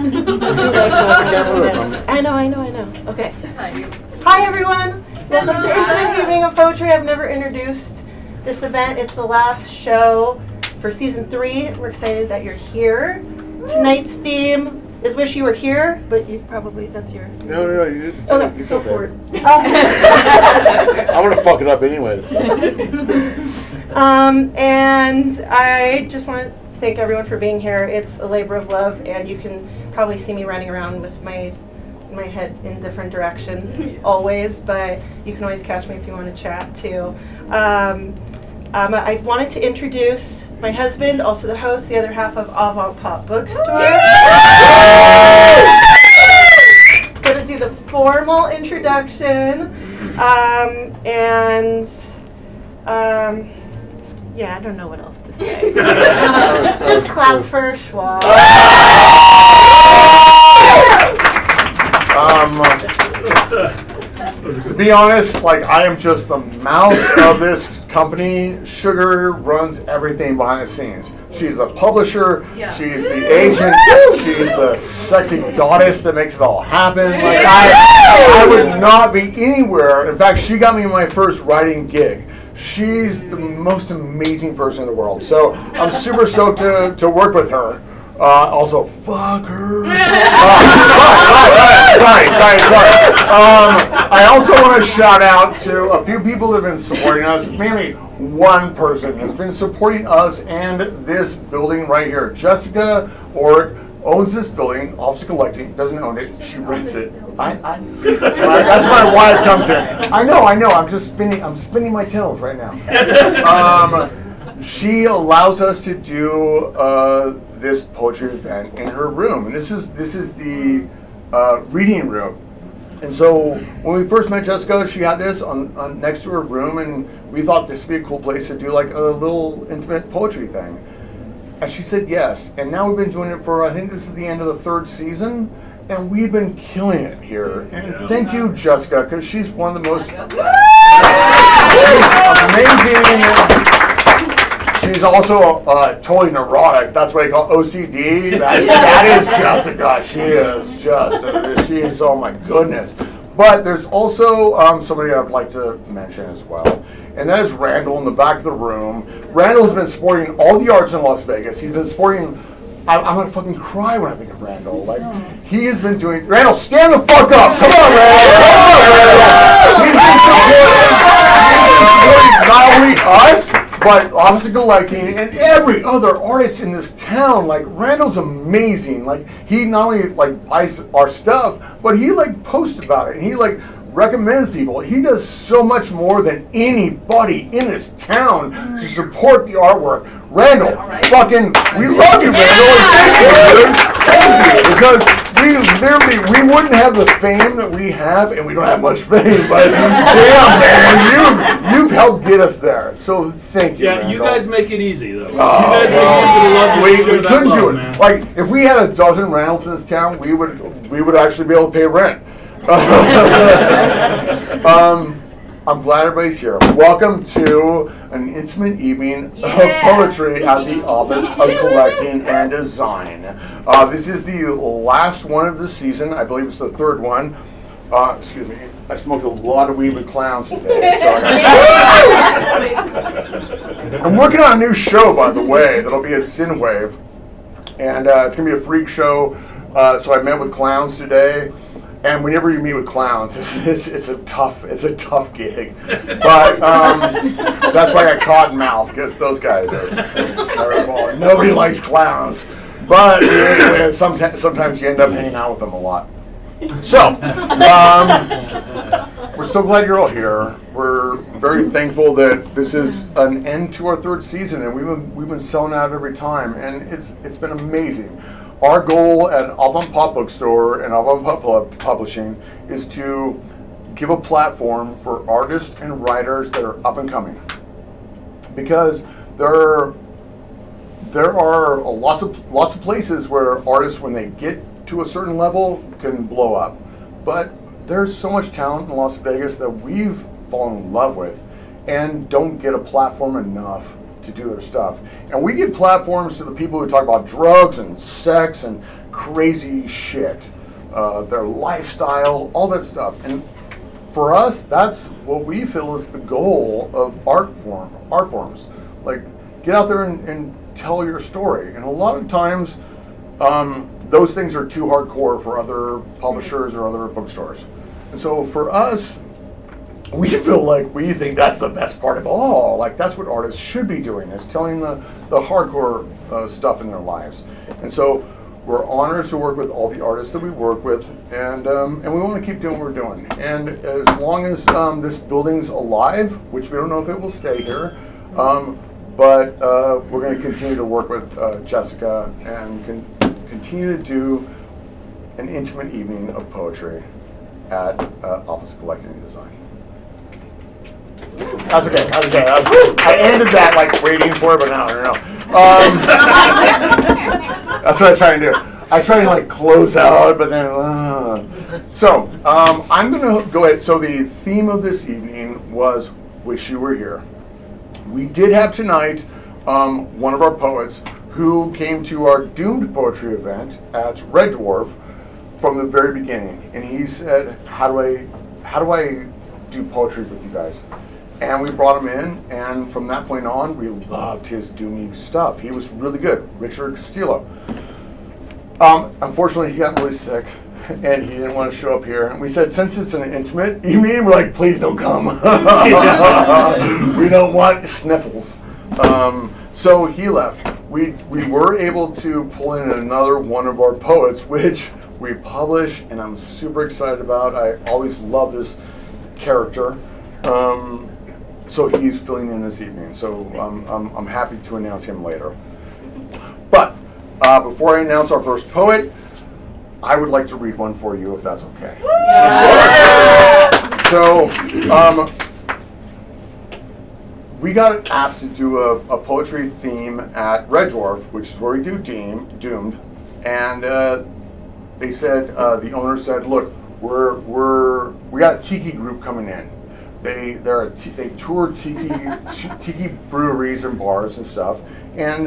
I know. Okay. Hi, everyone. Welcome to Intimate Evening of Poetry. I've never introduced this event. It's the last show for season 3. We're excited that you're here. Tonight's theme is Wish You Were Here, but you probably, that's your... No, you didn't. Okay, go for it. I'm going to fuck it up anyways. And I just want to thank everyone for being here. It's a labor of love, and you can probably see me running around with my head in different directions always, but you can always catch me if you want to chat too. I wanted to introduce my husband, also the host, the other half of Avantpop Bookstore. Going to do the formal introduction, yeah, I don't know what else to say. Just clap for Shwa. To be honest, I am just the mouth of this company. Sugar runs everything behind the scenes. She's the publisher, she's the agent, she's the sexy goddess that makes it all happen. I would not be anywhere. In fact, she got me my first writing gig. She's the most amazing person in the world. So I'm super stoked to work with her. Also, fuck her. Sorry. I also want to shout out to a few people that have been supporting us. Mainly one person that's been supporting us and this building right here. Jessica Orrick owns this building. Office of Collecting, doesn't own it. She rents it. I see. That's my wife comes in. I know. I'm spinning my tails right now. She allows us to do this poetry event in her room, and this is the reading room. And so when we first met Jessica, she had this on next to her room, and we thought this would be a cool place to do a little intimate poetry thing. And she said yes. And now we've been doing it for, I think this is the end of the 3rd season, and we've been killing it here. And thank you, Jessica, because she's one of the most she's amazing. She's also totally neurotic. That's what they call OCD. That is Jessica. She is, oh my goodness. But there's also somebody I'd like to mention as well. And that is Randall in the back of the room. Randall's been supporting all the arts in Las Vegas. He's been supporting, I'm going to fucking cry when I think of Randall. He has been doing, Randall, stand the fuck up. Come on, Randall. He's been supporting not only us, but Office of Collecting and every other artist in this town. Randall's amazing. He not only buys our stuff, but he posts about it and he recommends people. He does so much more than anybody in this town to support the artwork. Randall, we love you, Randall. Thank you, because we wouldn't have the fame that we have, and we don't have much fame, but damn, man, you've helped get us there. So thank you, Randall. You guys make it easy, though. We couldn't do it. Man. If we had a dozen Randalls in this town, we would actually be able to pay rent. I'm glad everybody's here. Welcome to an intimate evening of poetry at the Office of Collecting and Design. This is the last one of the season. I believe it's the 3rd one. Excuse me. I smoked a lot of weed with clowns today. I'm working on a new show, by the way, that'll be at Synwave. And it's going to be a freak show. So I met with clowns today. And whenever you meet with clowns, it's a tough gig. But that's why I got Cottonmouth, because those guys are terrible. Nobody likes clowns. But anyway, sometimes you end up hanging out with them a lot. So, we're so glad you're all here. We're very thankful that this is an end to our 3rd season, and we've been selling out every time, and it's been amazing. Our goal at Avantpop Bookstore and Avantpop Publishing is to give a platform for artists and writers that are up and coming, because there are lots of places where artists, when they get to a certain level, can blow up. But there's so much talent in Las Vegas that we've fallen in love with and don't get a platform enough to do their stuff. And we give platforms to the people who talk about drugs and sex and crazy shit, their lifestyle, all that stuff. And for us, that's what we feel is the goal of art forms. Like, get out there and tell your story. And a lot of times, those things are too hardcore for other publishers or other bookstores. And so for us, we feel like we think that's the best part of all. Like, that's what artists should be doing, is telling the hardcore stuff in their lives. And so we're honored to work with all the artists that we work with, and we want to keep doing what we're doing. And as long as this building's alive, which we don't know if it will stay here, but we're going to continue to work with Jessica and continue to do an intimate evening of poetry at Office of Collecting and Design. That's okay. I ended that like waiting for it, but now I don't know. That's what I try and do. I try and like close out, but then. So I'm gonna go ahead. So the theme of this evening was "Wish You Were Here." We did have tonight one of our poets who came to our Doomed poetry event at Red Dwarf from the very beginning, and he said, "How do I do poetry with you guys?" And we brought him in, and from that point on, we loved his doomy stuff. He was really good, Richard Castillo. Unfortunately, he got really sick, and he didn't want to show up here. And we said, since it's an intimate evening, we're like, please don't come. We don't want sniffles. So he left. We were able to pull in another one of our poets, which we publish, and I'm super excited about. I always love this character. So he's filling in this evening. So I'm happy to announce him later. But before I announce our first poet, I would like to read one for you, if that's okay. Yeah. So we got asked to do a poetry theme at Red Dwarf, which is where we do Doomed, and they said the owner said, "Look, we got a tiki group coming in. They tour tiki breweries and bars and stuff, and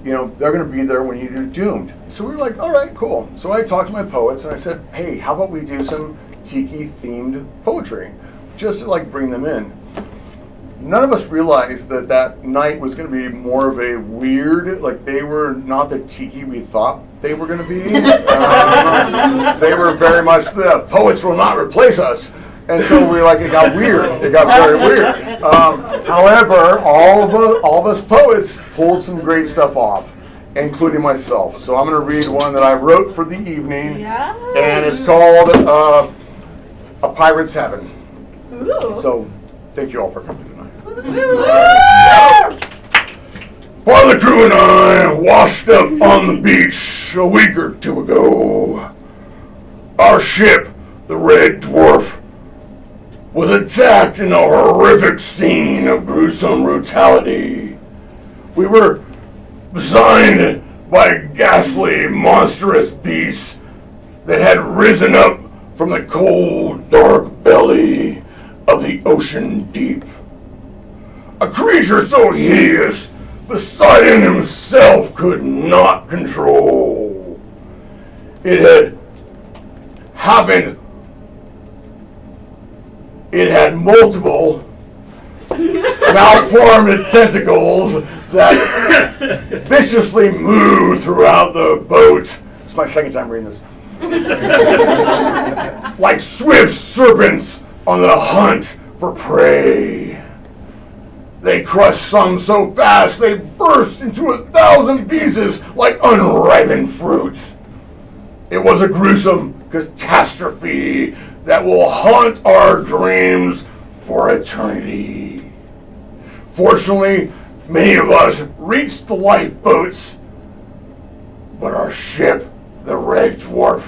they're going to be there when you do Doomed." So we were like, all right, cool. So I talked to my poets and I said, hey, how about we do some tiki themed poetry, just to like bring them in. None of us realized that night was going to be more of a weird, like they were not the tiki we thought they were going to be. They were very much the poets will not replace us. And so we it got weird. It got very weird. However, all of us poets pulled some great stuff off, including myself. So I'm going to read one that I wrote for the evening, and it's called A Pirate's Heaven. Ooh. So thank you all for coming tonight. Part of the crew and I washed up on the beach a week or two ago. Our ship, the Red Dwarf, was attacked in a horrific scene of gruesome brutality. We were besieged by ghastly, monstrous beasts that had risen up from the cold, dark belly of the ocean deep. A creature so hideous, Poseidon himself could not control. It had happened. It had multiple malformed tentacles that viciously moved throughout the boat. It's my second time reading this. Like swift serpents on the hunt for prey. They crushed some so fast they burst into 1,000 pieces like unripened fruit. It was a gruesome catastrophe that will haunt our dreams for eternity. Fortunately, many of us reached the lifeboats, but our ship, the Red Dwarf,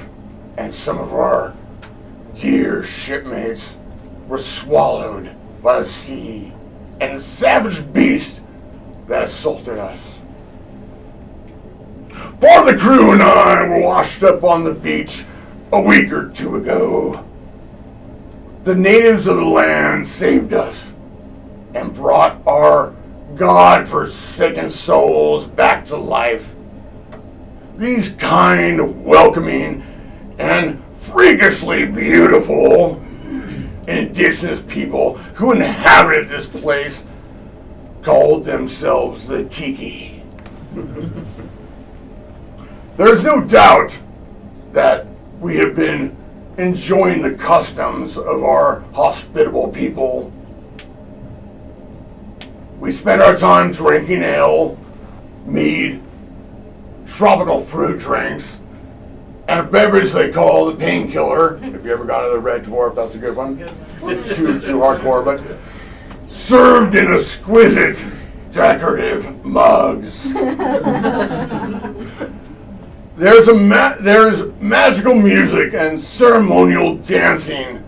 and some of our dear shipmates were swallowed by the sea and the savage beast that assaulted us. Part of the crew and I were washed up on the beach a week or two ago. The natives of the land saved us and brought our God-forsaken souls back to life. these kind, welcoming, and freakishly beautiful indigenous people who inhabited this place called themselves the Tiki. There's no doubt that we have been enjoying the customs of our hospitable people. We spend our time drinking ale, mead, tropical fruit drinks, and a beverage they call the painkiller. If you ever got to the Red Dwarf, that's a good one. Too hardcore, but served in exquisite, decorative mugs. There's magical music and ceremonial dancing,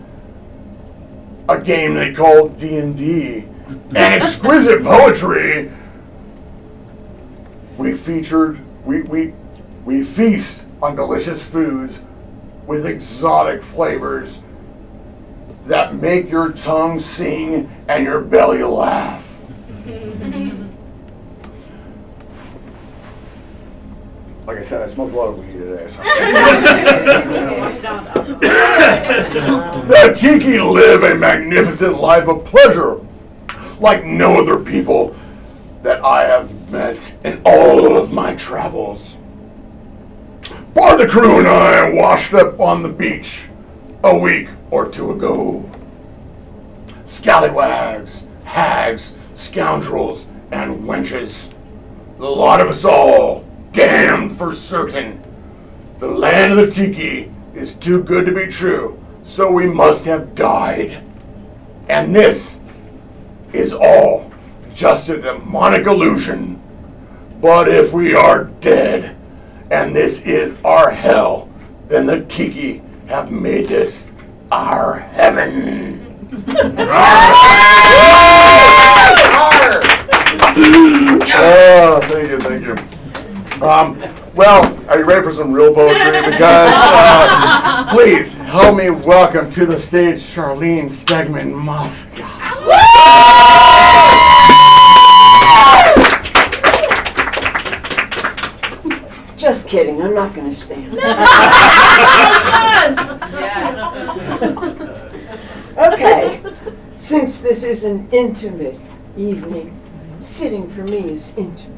a game they call D&D, and exquisite poetry. We feast on delicious foods with exotic flavors that make your tongue sing and your belly laugh. Like I said, I smoked a lot of weed today. So. The Tiki live a magnificent life of pleasure, like no other people that I have met in all of my travels. Part of the crew and I washed up on the beach a week or two ago. Scallywags, hags, scoundrels, and wenches. The lot of us all damned for certain. The land of the Tiki is too good to be true, so we must have died. And this is all just a demonic illusion. But if we are dead, and this is our hell, then the Tiki have made this our heaven. Oh, thank you. Well, are you ready for some real poetry? Because, please, help me welcome to the stage Charlene Stegman Moskal. Just kidding, I'm not going to stand. Okay, since this is an intimate evening, sitting for me is intimate.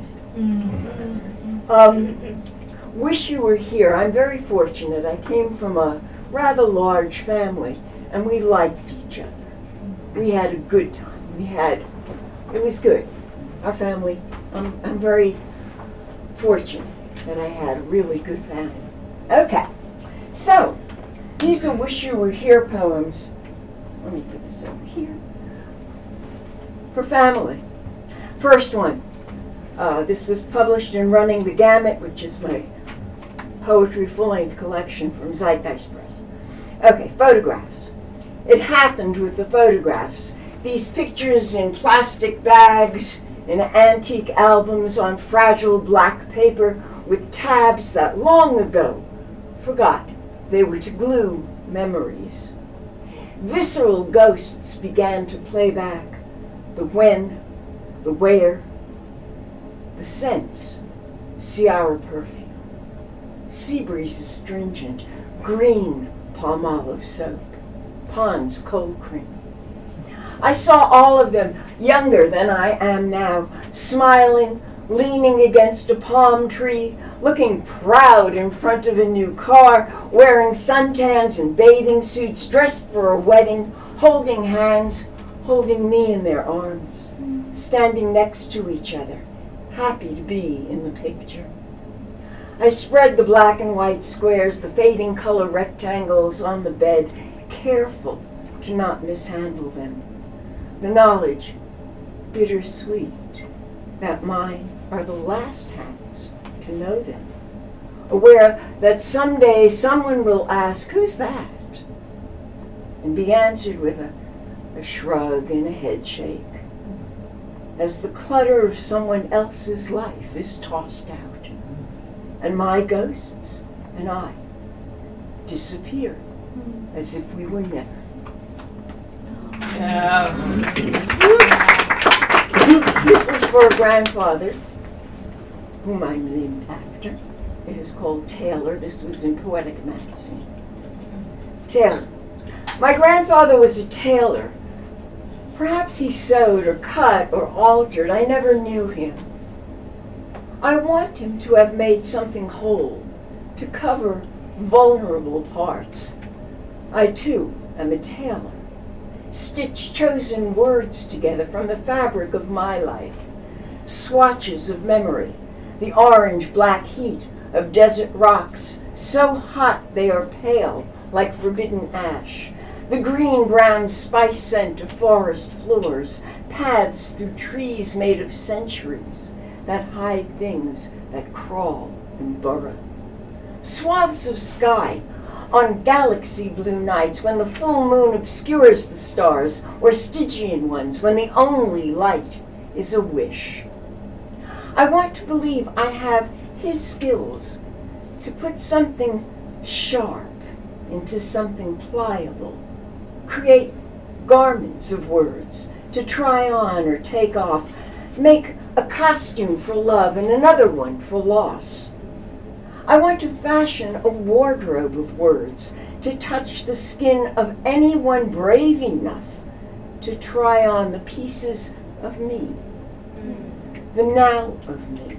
Wish you were here. I'm very fortunate. I came from a rather large family, and we liked each other. We had a good time. It was good. Our family, I'm very fortunate that I had a really good family. Okay, so these are Wish You Were Here poems. Let me put this over here. For family. First one. This was published in Running the Gamut, which is my poetry full-length collection from Zeitgeist Press. Okay, photographs. It happened with the photographs. These pictures in plastic bags, in antique albums on fragile black paper with tabs that long ago forgot they were to glue memories. Visceral ghosts began to play back the when, the where, the scents. See our perfume. Sea breezes stringent, green palm olive soap, Pond's cold cream. I saw all of them, younger than I am now, smiling, leaning against a palm tree, looking proud in front of a new car, wearing suntans and bathing suits, dressed for a wedding, holding hands, holding me in their arms, standing next to each other, happy to be in the picture. I spread the black and white squares, the fading color rectangles on the bed, careful to not mishandle them. The knowledge, bittersweet, that mine are the last hands to know them. Aware that someday someone will ask, who's that? And be answered with a shrug and a head shake, as the clutter of someone else's life is tossed out, and my ghosts and I disappear as if we were never. This is for a grandfather, whom I'm named after, It is called Taylor. This was in Poetic magazine. Taylor. My grandfather was a tailor. Perhaps he sewed or cut or altered. I never knew him. I want him to have made something whole, to cover vulnerable parts. I too am a tailor. Stitch chosen words together from the fabric of my life. Swatches of memory, the orange-black heat of desert rocks, so hot they are pale like forbidden ash. The green-brown spice scent of forest floors, paths through trees made of centuries that hide things that crawl and burrow. Swaths of sky on galaxy blue nights when the full moon obscures the stars, or Stygian ones when the only light is a wish. I want to believe I have his skills to put something sharp into something pliable, create garments of words to try on or take off, make a costume for love and another one for loss. I want to fashion a wardrobe of words to touch the skin of anyone brave enough to try on the pieces of me, the now of me,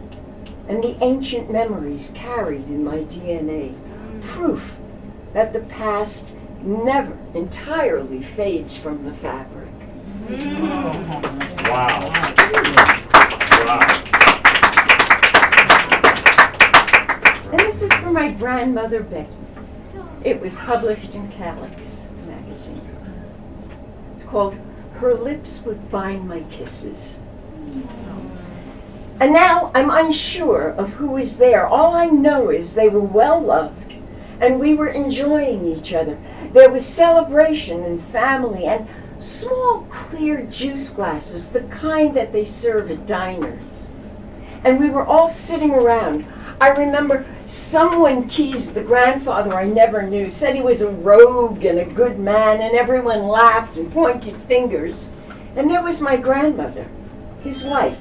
and the ancient memories carried in my DNA, proof that the past never entirely fades from the fabric. Wow. And this is for my grandmother, Becky. It was published in Calyx magazine. It's called Her Lips Would Find My Kisses. And now I'm unsure of who is there. All I know is they were well loved and we were enjoying each other. There was celebration and family and small clear juice glasses, the kind that they serve at diners. And we were all sitting around. I remember someone teased the grandfather I never knew, said he was a rogue and a good man, and everyone laughed and pointed fingers. And there was my grandmother, his wife,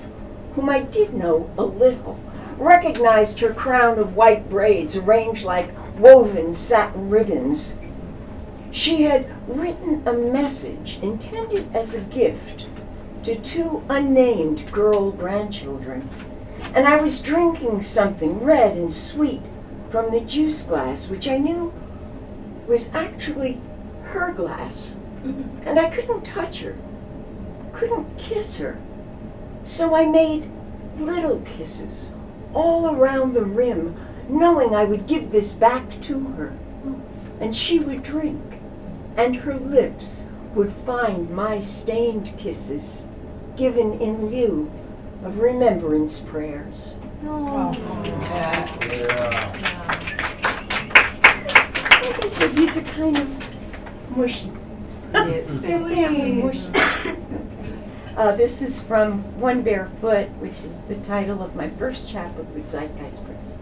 whom I did know a little, recognized her crown of white braids arranged like woven satin ribbons. She had written a message intended as a gift to two unnamed girl grandchildren, and I was drinking something red and sweet from the juice glass, which I knew was actually her glass, and I couldn't touch her, couldn't kiss her. So I made little kisses all around the rim, knowing I would give this back to her, and she would drink, and her lips would find my stained kisses, given in lieu of remembrance prayers. Yeah. Like I said, these are kind of mushy. Yes. They're family mushy. This is from One Bare Foot, which is the title of my first chapbook with Zeitgeist Press.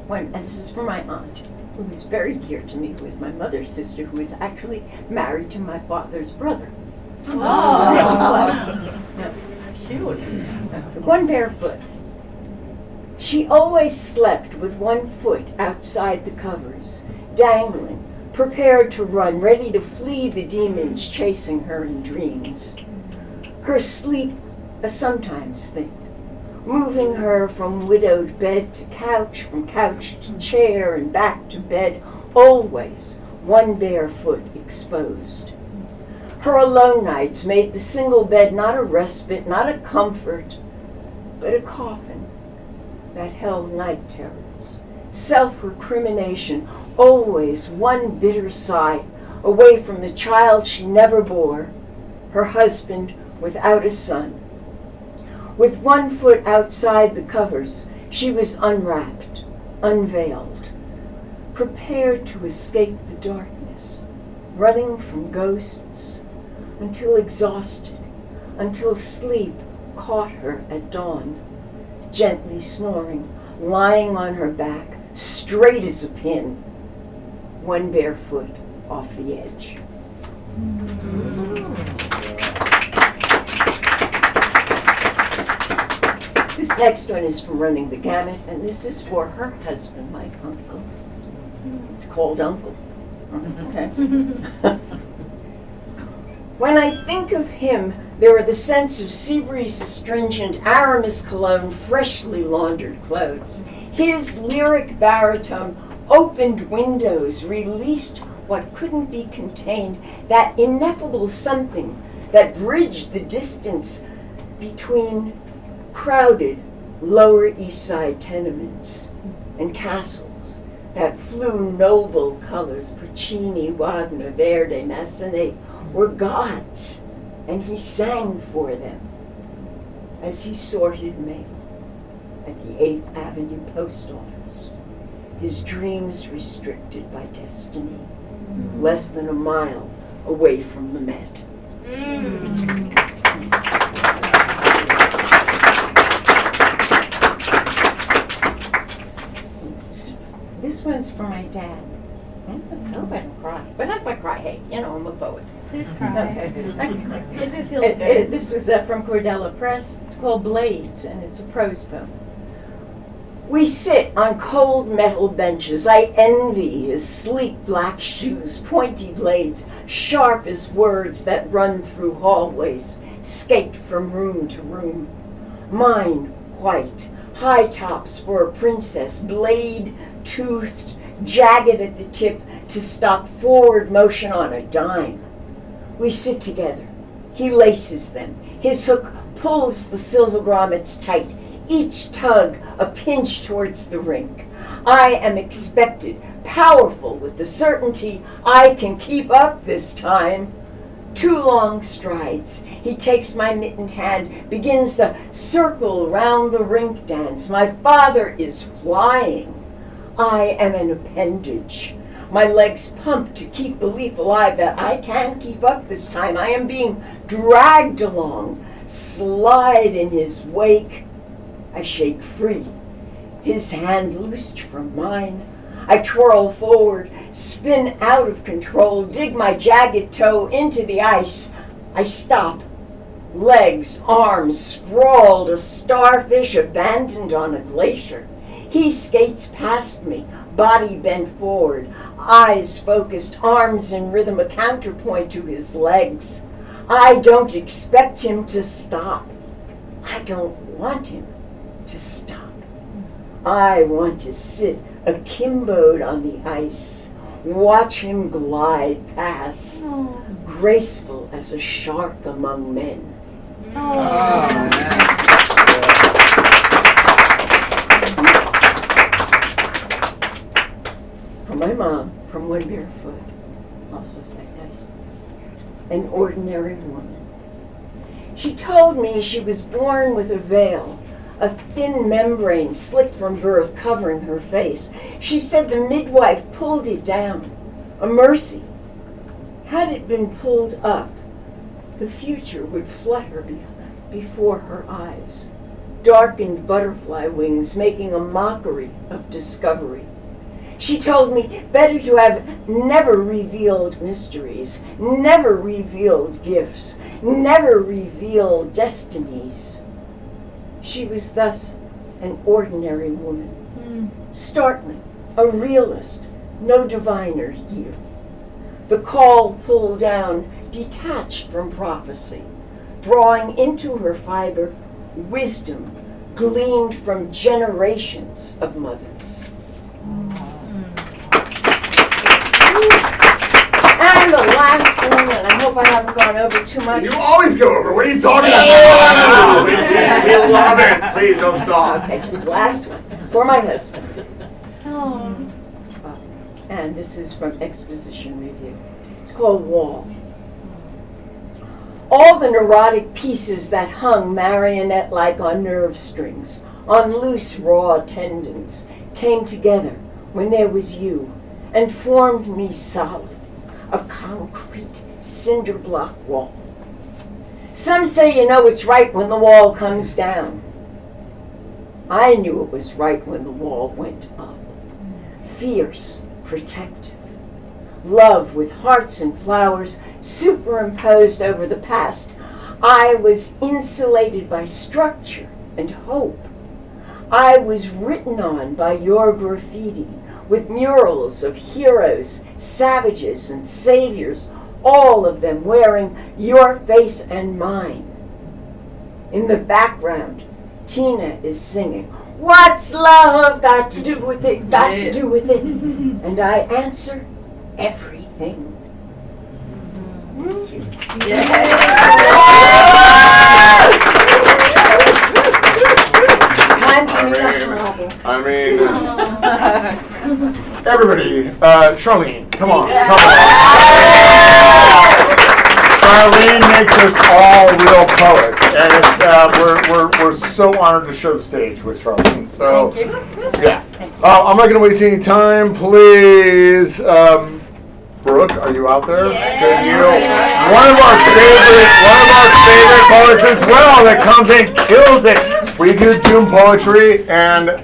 And this is for my aunt, who is very dear to me, who is my mother's sister, who is actually married to my father's brother. Cute. One Bare Foot. She always slept with one foot outside the covers, dangling, prepared to run, ready to flee the demons chasing her in dreams. Her sleep a sometimes thing, moving her from widowed bed to couch, from couch to chair, and back to bed, always one bare foot exposed. Her alone nights made the single bed not a respite, not a comfort, but a coffin that held night terrors, self-recrimination, always one bitter sigh away from the child she never bore, her husband without a son. With one foot outside the covers, she was unwrapped, unveiled, prepared to escape the darkness, running from ghosts, until exhausted, until sleep caught her at dawn, gently snoring, lying on her back, straight as a pin, one bare foot off the edge. This This next one is from Running the Gamut, and this is for her husband, my uncle. It's called Uncle. Okay. When I think of him, there are the scents of sea breeze astringent, Aramis cologne, freshly laundered clothes. His lyric baritone opened windows, released what couldn't be contained, that ineffable something that bridged the distance between crowded Lower East Side tenements and castles that flew noble colors. Puccini, Wagner, Verdi, Massenet were gods, and he sang for them as he sorted mail at the 8th Avenue Post Office, his dreams restricted by destiny, less than a mile away from the Met. This one's for my dad. I hope I don't cry. But if I cry, hey, you know, I'm a poet. Please cry. If it feels good. This was from Cordella Press. It's called Blades, and it's a prose poem. We sit on cold metal benches. I envy his sleek black shoes, pointy blades, sharp as words that run through hallways, skate from room to room. Mine, white, high tops for a princess, blade-toothed, jagged at the tip to stop forward motion on a dime. We sit together. He laces them. His hook pulls the silver grommets tight, each tug a pinch towards the rink. I am expected, powerful with the certainty I can keep up this time. 2 long strides. He takes my mittened hand, begins the circle round the rink dance. My father is flying. I am an appendage. My legs pump to keep belief alive that I can keep up this time. I am being dragged along, slide in his wake. I shake free, his hand loosed from mine. I twirl forward, spin out of control, dig my jagged toe into the ice. I stop, legs, arms sprawled, a starfish abandoned on a glacier. He skates past me, body bent forward, eyes focused, arms in rhythm, a counterpoint to his legs. I don't expect him to stop. I don't want him to stop. I want to sit akimboed on the ice, watch him glide past, graceful as a shark among men. From my mom, from One Barefoot, also sang nice. An ordinary woman. She told me she was born with a veil, a thin membrane slicked from birth covering her face. She said the midwife pulled it down, a mercy. Had it been pulled up, the future would flutter before her eyes, darkened butterfly wings making a mockery of discovery. She told me better to have never revealed mysteries, never revealed gifts, never revealed destinies. She was thus an ordinary woman, startling, a realist, no diviner here. The call pulled down, detached from prophecy, drawing into her fiber wisdom gleaned from generations of mothers. And the last one, and I hope I haven't gone over too much. You always go over. What are you talking about? We love it. Please don't stop. Okay, just the last one for my husband. Oh. And this is from Exposition Review. It's called Wall. All the neurotic pieces that hung marionette-like on nerve strings, on loose raw tendons, came together when there was you and formed me solid, a concrete cinder block wall. Some say you know it's right when the wall comes down. I knew it was right when the wall went up. Fierce, protective. Love with hearts and flowers superimposed over the past. I was insulated by structure and hope I was written on by your graffiti with murals of heroes, savages, and saviors, all of them wearing your face and mine. In the background, Tina is singing, "What's love got to do with it, got to do with it?" And I answer, everything. Time for me to hobble. I mean, everybody, Charlene, come on. Charlene makes us all real poets, and it's, we're so honored to share the stage with Charlene. So, yeah. I'm not going to waste any time. Please, Brooke, are you out there? Yeah. Good, you. One of our favorite poets as well that comes and kills it. We do doom poetry, and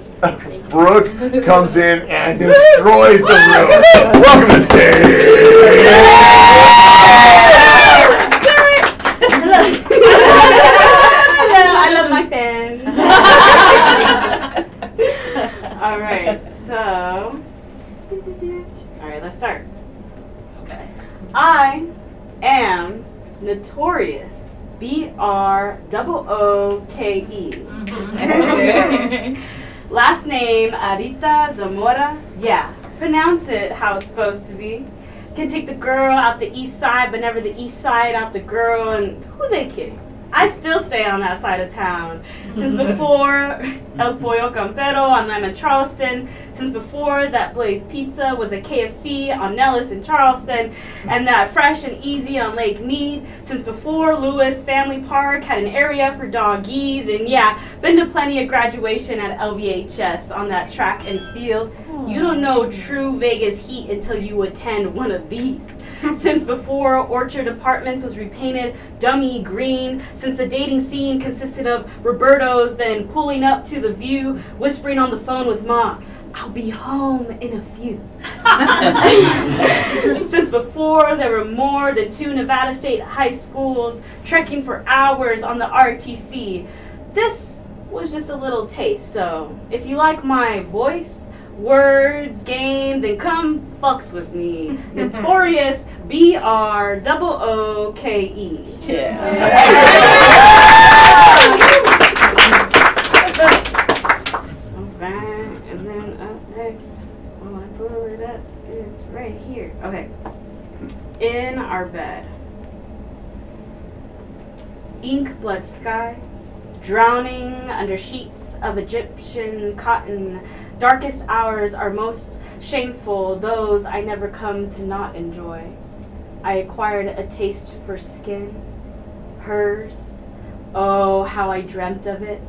Brooke comes in and destroys the room. Welcome to the stage. I love my fans. All right, let's start. Okay. I am notorious. BROOKE. Last name Arita-Zamora. Yeah, pronounce it how it's supposed to be. Can take the girl out the east side, but never the east side out the girl. And who they kidding? I still stay on that side of town. Since before El Pollo Campero on Lemon Charleston, since before that Blaze Pizza was a KFC on Nellis in Charleston, and that Fresh and Easy on Lake Mead, since before Lewis Family Park had an area for doggies, and yeah, been to plenty of graduation at LVHS on that track and field. You don't know true Vegas heat until you attend one of these. Since before Orchard Apartments was repainted dummy green, since the dating scene consisted of Roberto's, then pulling up to the View, whispering on the phone with Ma, "I'll be home in a few." Since before there were more than 2 Nevada State high schools, trekking for hours on the RTC. This was just a little taste, so if you like my voice, words, game, then come fucks with me. Notorious BROOKE. Yeah. Alright, and then up next, when I pull it up, it's right here. Okay. In our bed. Ink blood sky, drowning under sheets of Egyptian cotton. Darkest hours are most shameful, those I never come to not enjoy. I acquired a taste for skin, hers. Oh, how I dreamt of it.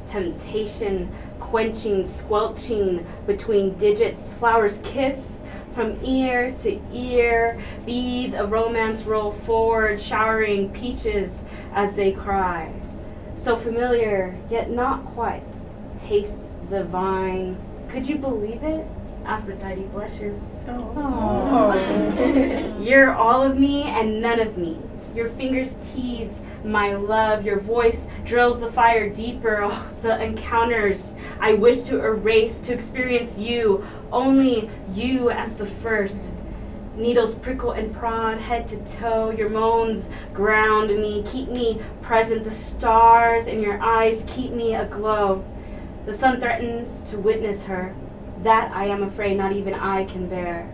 Temptation, quenching, squelching between digits. Flowers kiss from ear to ear. Beads of romance roll forward, showering peaches as they cry. So familiar, yet not quite. Tastes divine. Could you believe it? Aphrodite blushes. Oh. You're all of me and none of me. Your fingers tease my love. Your voice drills the fire deeper. Oh, the encounters I wish to erase, to experience you, only you as the first. Needles prickle and prod, head to toe. Your moans ground me, keep me present. The stars in your eyes keep me aglow. The sun threatens to witness her. That I am afraid not even I can bear.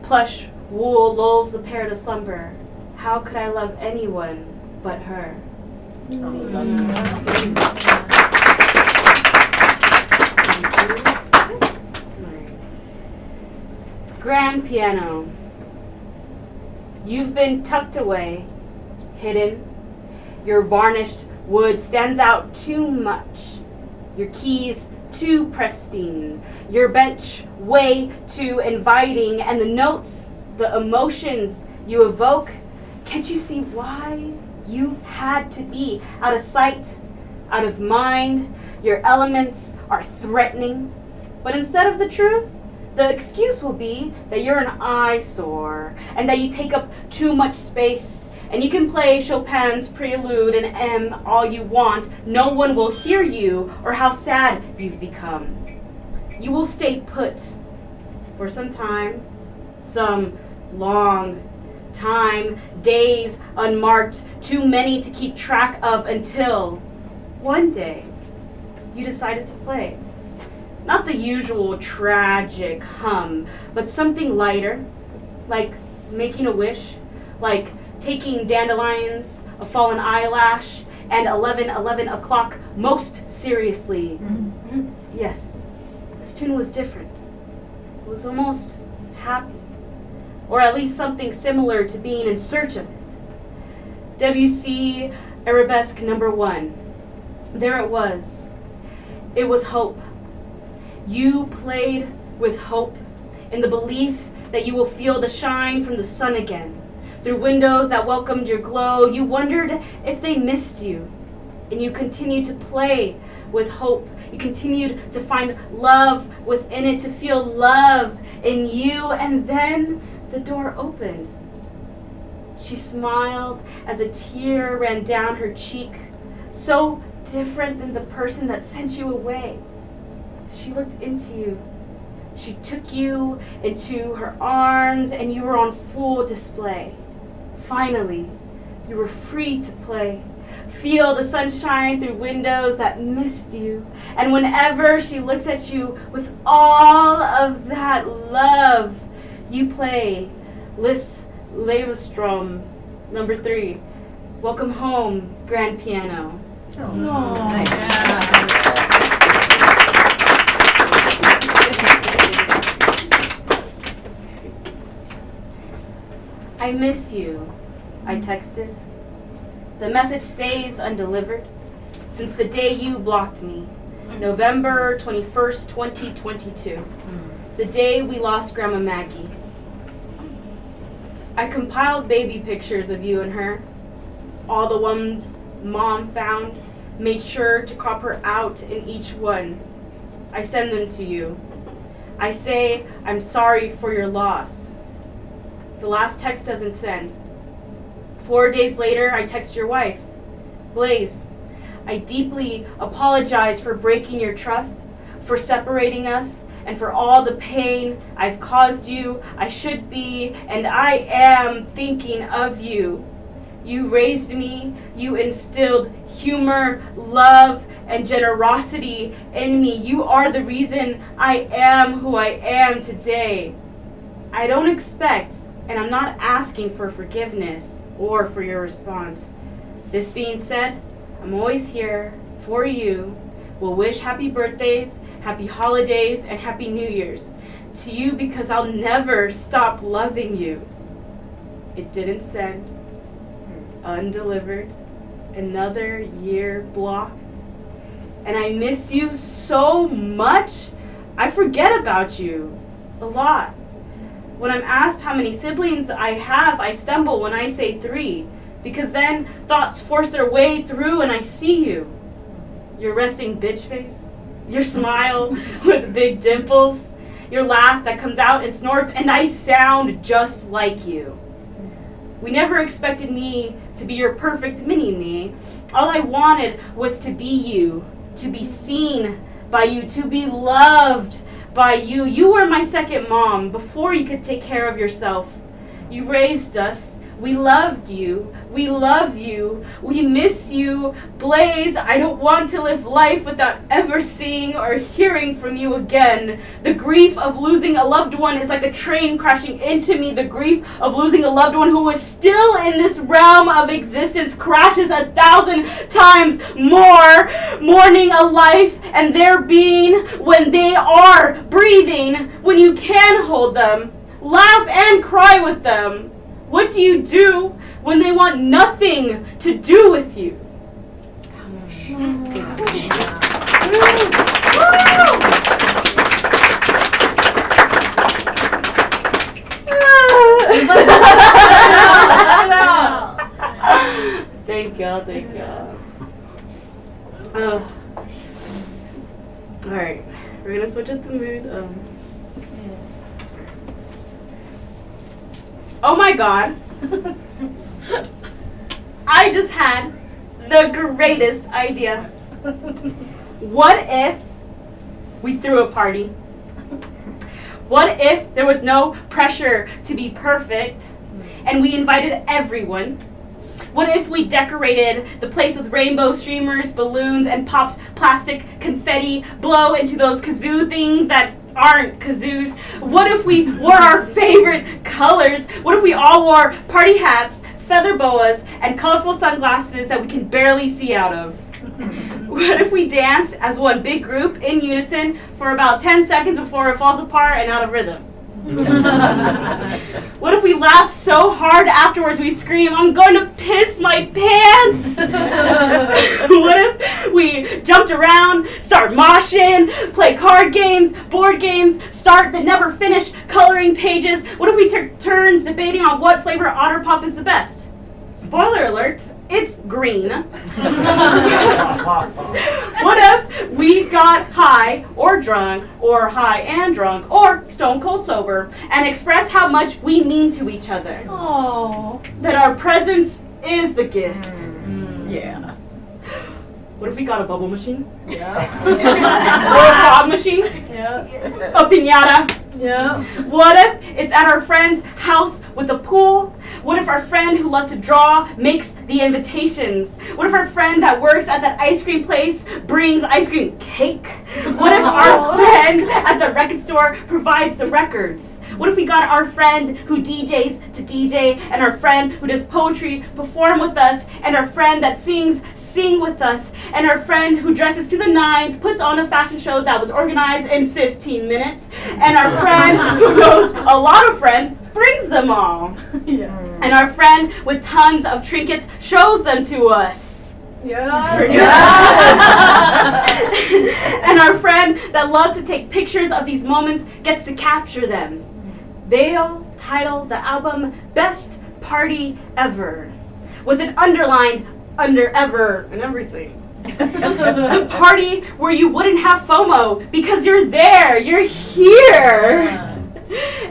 Plush wool lulls the pair to slumber. How could I love anyone but her? Grand piano. You've been tucked away, hidden. Your varnished wood stands out too much. Your keys too pristine. Your bench way too inviting. And the notes, the emotions you evoke, can't you see why you had to be out of sight, out of mind? Your elements are threatening. But instead of the truth, the excuse will be that you're an eyesore and that you take up too much space And you can play Chopin's Prelude and M all you want. No one will hear you or how sad you've become. You will stay put for some time, some long time, days unmarked, too many to keep track of until one day you decided to play. Not the usual tragic hum, but something lighter, like making a wish, like taking dandelions, a fallen eyelash, and 11 o'clock most seriously. Mm-hmm. Yes, this tune was different. It was almost happy, or at least something similar to being in search of it. WC Arabesque number 1. There it was. It was hope. You played with hope in the belief that you will feel the shine from the sun again. Through windows that welcomed your glow, you wondered if they missed you. And you continued to play with hope. You continued to find love within it, to feel love in you. And then the door opened. She smiled as a tear ran down her cheek. So different than the person that sent you away. She looked into you. She took you into her arms and you were on full display. Finally, you were free to play. Feel the sunshine through windows that missed you. And whenever she looks at you with all of that love, you play Lis Levestrom number 3. Welcome home, grand piano. Oh, nice. I miss you, I texted. The message stays undelivered since the day you blocked me, November 21st, 2022, the day we lost Grandma Maggie. I compiled baby pictures of you and her, all the ones Mom found, made sure to crop her out in each one. I send them to you. I say I'm sorry for your loss. The last text doesn't send. 4 days later, I text your wife, Blaze. I deeply apologize for breaking your trust, for separating us, and for all the pain I've caused you. I should be, and I am thinking of you. You raised me, you instilled humor, love, and generosity in me. You are the reason I am who I am today. I don't expect, and I'm not asking for forgiveness or for your response. This being said, I'm always here for you. We'll wish happy birthdays, happy holidays, and happy New Year's to you because I'll never stop loving you. It didn't send. Undelivered. Another year blocked. And I miss you so much. I forget about you a lot. When I'm asked how many siblings I have, I stumble when I say 3, because then thoughts force their way through and I see you. Your resting bitch face, your smile with big dimples, your laugh that comes out and snorts, and I sound just like you. We never expected me to be your perfect mini-me. All I wanted was to be you, to be seen by you, to be loved by you. You were my second mom before you could take care of yourself. You raised us. We loved you. We love you. We miss you. Blaze, I don't want to live life without ever seeing or hearing from you again. The grief of losing a loved one is like a train crashing into me. The grief of losing a loved one who is still in this realm of existence crashes 1,000 times more. Mourning a life and their being when they are breathing, when you can hold them, laugh and cry with them. What do you do when they want nothing to do with you? Thank y'all, thank y'all. Alright, we're gonna switch up the mood. Oh my god. I just had the greatest idea. What if we threw a party? What if there was no pressure to be perfect and we invited everyone? What if we decorated the place with rainbow streamers, balloons, and popped plastic confetti, blow into those kazoo things that aren't kazoos? What if we wore our favorite colors? What if we all wore party hats, feather boas, and colorful sunglasses that we can barely see out of? What if we danced as one big group in unison for about 10 seconds before it falls apart and out of rhythm? What if we laughed so hard afterwards we scream, "I'm going to piss my pants"? What if we jumped around, start moshing, play card games, board games, start the never finish coloring pages? What if we took turns debating on what flavor Avantpop is the best? Spoiler alert, it's green. What if we got high or drunk, or high and drunk, or stone cold sober, and expressed how much we mean to each other? Oh. That our presence is the gift. Yeah. What if we got a bubble machine? Yeah. Or a fog machine? Yeah. A piñata? Yeah. What if it's at our friend's house with a pool? What if our friend who loves to draw makes the invitations? What if our friend that works at that ice cream place brings ice cream cake? What if our friend at the record store provides the records? What if we got our friend who DJs to DJ, and our friend who does poetry perform with us, and our friend that sings sing with us, and our friend who dresses to the nines puts on a fashion show that was organized in 15 minutes, and our friend who knows a lot of friends brings them all, Yeah. and our friend with tons of trinkets shows them to us. Yeah. And our friend that loves to take pictures of these moments gets to capture them. They'll title the album Best Party Ever, with an underlined under ever and everything. A party where you wouldn't have FOMO because you're there, you're here.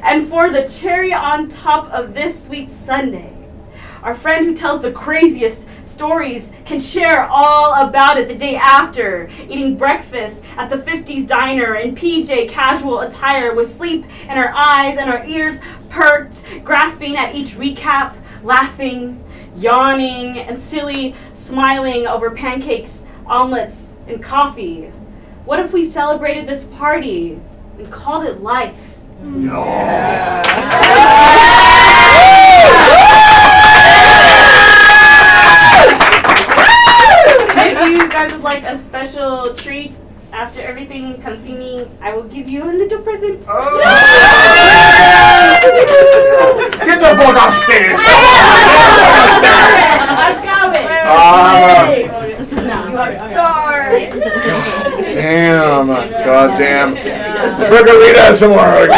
And for the cherry on top of this sweet Sunday, our friend who tells the craziest stories can share all about it the day after, eating breakfast at the 50s diner in PJ casual attire with sleep in our eyes and our ears perked, grasping at each recap, laughing, yawning, and silly smiling over pancakes, omelets, and coffee. What if we celebrated this party and called it life? If you guys would like a special treat after everything, come see me. I will give you a little present. Get the book off stage! I'm coming. You are star. Damn, goddamn. Brooke Arita-Zamora.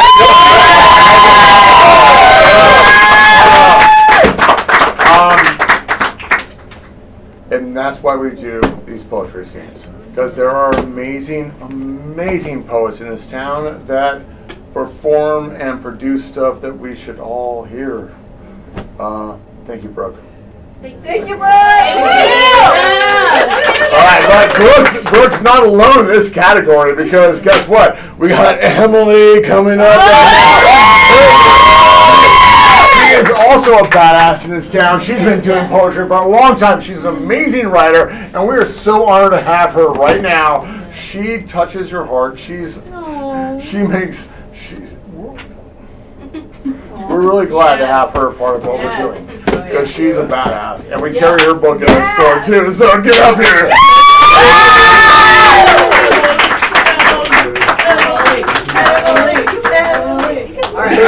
And that's why we do these poetry scenes, because there are amazing, amazing poets in this town that perform and produce stuff that we should all hear. Thank you, Brooke. Thank you, Brooke. All right, but Brooke's not alone in this category, because guess what? We got Emily coming up. She is also a badass in this town. She's been doing poetry for a long time. She's an amazing writer, and we are so honored to have her right now. She touches your heart. We're really glad to have her part of what we're doing, because she's a badass, and we carry her book in our store too. So get up here. All right.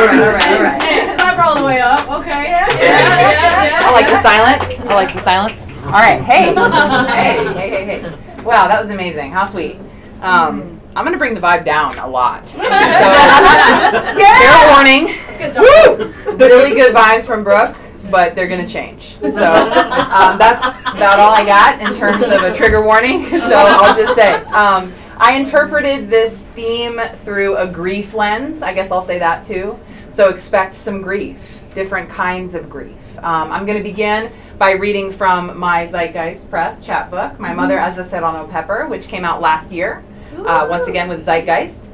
Clap her all the way up. Okay. Yeah. I like the silence. All right. Hey. Wow, that was amazing. How sweet. I'm going to bring the vibe down a lot. So, fair warning. Really good vibes from Brooke, but they're going to change. So that's about all I got in terms of a trigger warning. So I'll just say, I interpreted this theme through a grief lens. I guess I'll say that too. So expect some grief, different kinds of grief. I'm going to begin by reading from my Zeitgeist Press chapbook, My Mother as a Serrano Pepper, which came out last year, once again with Zeitgeist.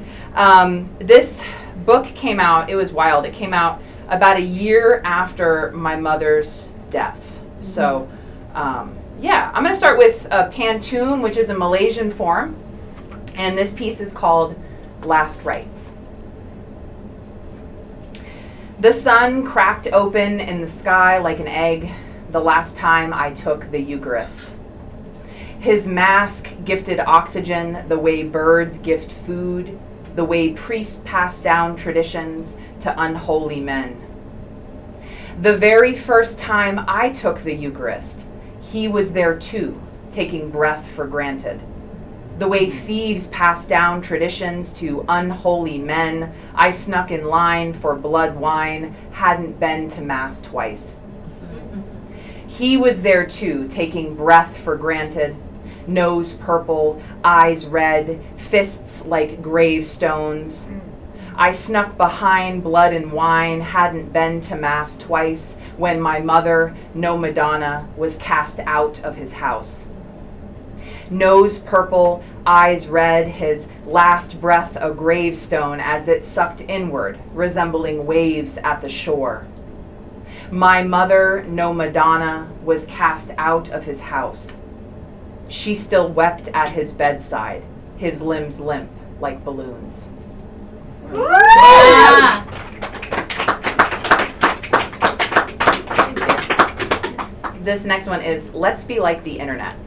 This book came out, it was wild. It came out about a year after my mother's death. So, yeah, I'm going to start with Pantun, which is a Malaysian form. And this piece is called Last Rites. The sun cracked open in the sky like an egg the last time I took the Eucharist. His mask gifted oxygen the way birds gift food, the way priests pass down traditions to unholy men. The very first time I took the Eucharist, he was there too, taking breath for granted. The way thieves pass down traditions to unholy men, I snuck in line for blood wine, hadn't been to Mass twice. He was there too, taking breath for granted, nose purple, eyes red, fists like gravestones. I snuck behind blood and wine, hadn't been to Mass twice, when my mother, no Madonna, was cast out of his house. Nose purple, eyes red, his last breath a gravestone as it sucked inward, resembling waves at the shore. My mother, no Madonna, was cast out of his house. She still wept at his bedside, his limbs limp like balloons. Yeah. This next one is Let's Be Like the Internet.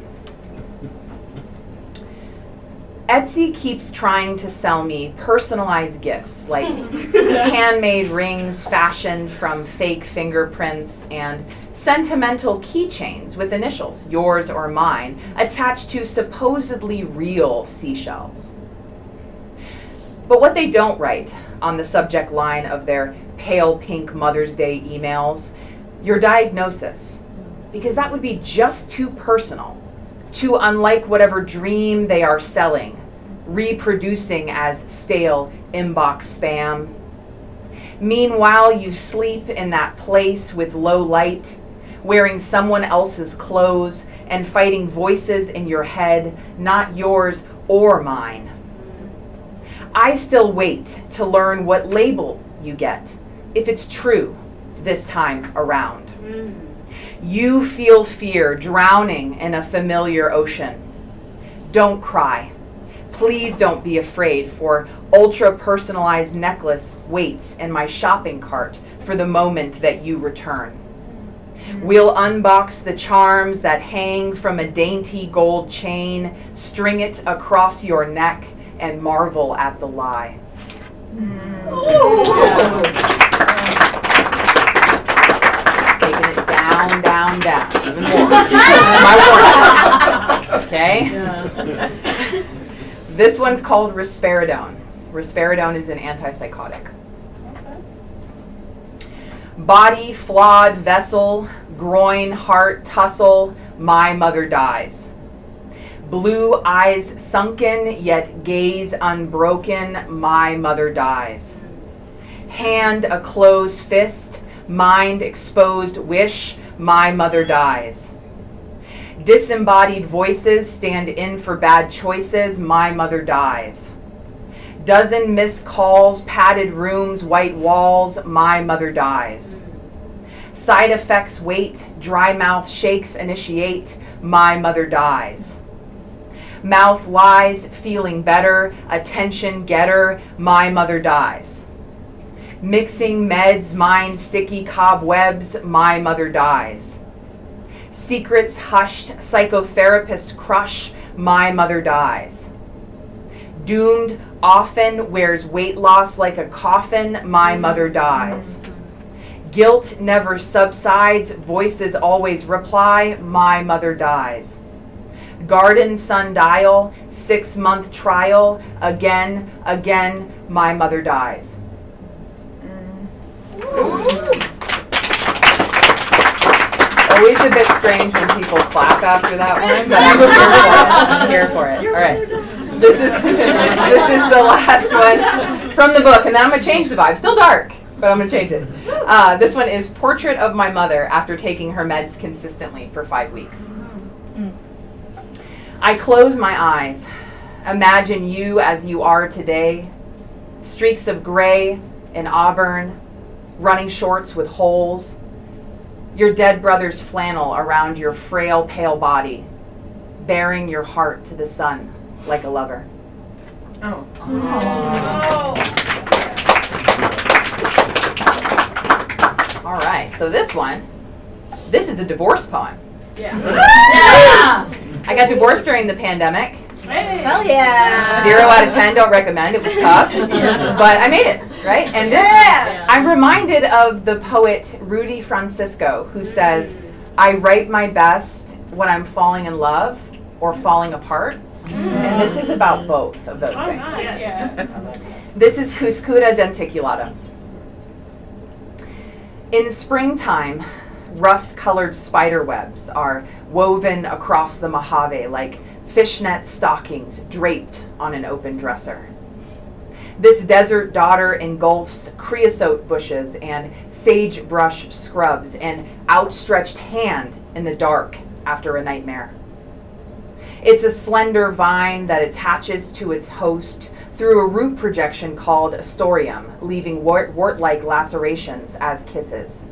Etsy keeps trying to sell me personalized gifts like handmade rings fashioned from fake fingerprints and sentimental keychains with initials, yours or mine, attached to supposedly real seashells. But what they don't write on the subject line of their pale pink Mother's Day emails, your diagnosis, because that would be just too personal, too unlike whatever dream they are selling, reproducing as stale inbox spam. Meanwhile, you sleep in that place with low light, wearing someone else's clothes and fighting voices in your head, not yours or mine. I still wait to learn what label you get, if it's true this time around. You feel fear drowning in a familiar ocean. Don't cry. Please don't be afraid, for ultra-personalized necklace waits in my shopping cart for the moment that you return. We'll unbox the charms that hang from a dainty gold chain, string it across your neck, and marvel at the lie. Taking it down, down, down, even more. My warning. Okay? This one's called risperidone. Risperidone is an antipsychotic. Body, flawed vessel, groin, heart, tussle, my mother dies. Blue eyes sunken, yet gaze unbroken, my mother dies. Hand a closed fist, mind exposed wish, my mother dies. Disembodied voices stand in for bad choices, my mother dies. Dozen missed calls, padded rooms, white walls, my mother dies. Side effects wait, dry mouth shakes initiate, my mother dies. Mouth lies, feeling better, attention getter, my mother dies. Mixing meds, mind sticky cobwebs, my mother dies. Secrets hushed, psychotherapist crush, my mother dies. Doomed, often wears weight loss like a coffin, my mother dies. Guilt never subsides, voices always reply, my mother dies. Garden sundial, 6-month trial, again, again, my mother dies. Always a bit strange when people clap after that one, but I'm here for it. All right. This is the last one from the book, and then I'm going to change the vibe. Still dark, but I'm going to change it. This one is Portrait of My Mother after taking her meds consistently for 5 weeks. I close my eyes. Imagine you as you are today. Streaks of gray and auburn, running shorts with holes. Your dead brother's flannel around your frail, pale body, bearing your heart to the sun like a lover. Oh. All right, so this is a divorce poem. Yeah. I got divorced during the pandemic. Hell yeah. 0 out of 10, don't recommend. It was tough, but I made it, right? And this, I'm reminded of the poet Rudy Francisco, who says, "I write my best when I'm falling in love or falling apart." And this is about both of those things. Nice. Yeah. This is Cuscura denticulata. In springtime, rust-colored spider webs are woven across the Mojave like fishnet stockings draped on an open dresser. This desert daughter engulfs creosote bushes and sagebrush scrubs, an outstretched hand in the dark after a nightmare. It's a slender vine that attaches to its host through a root projection called astorium, leaving wart-like lacerations as kisses.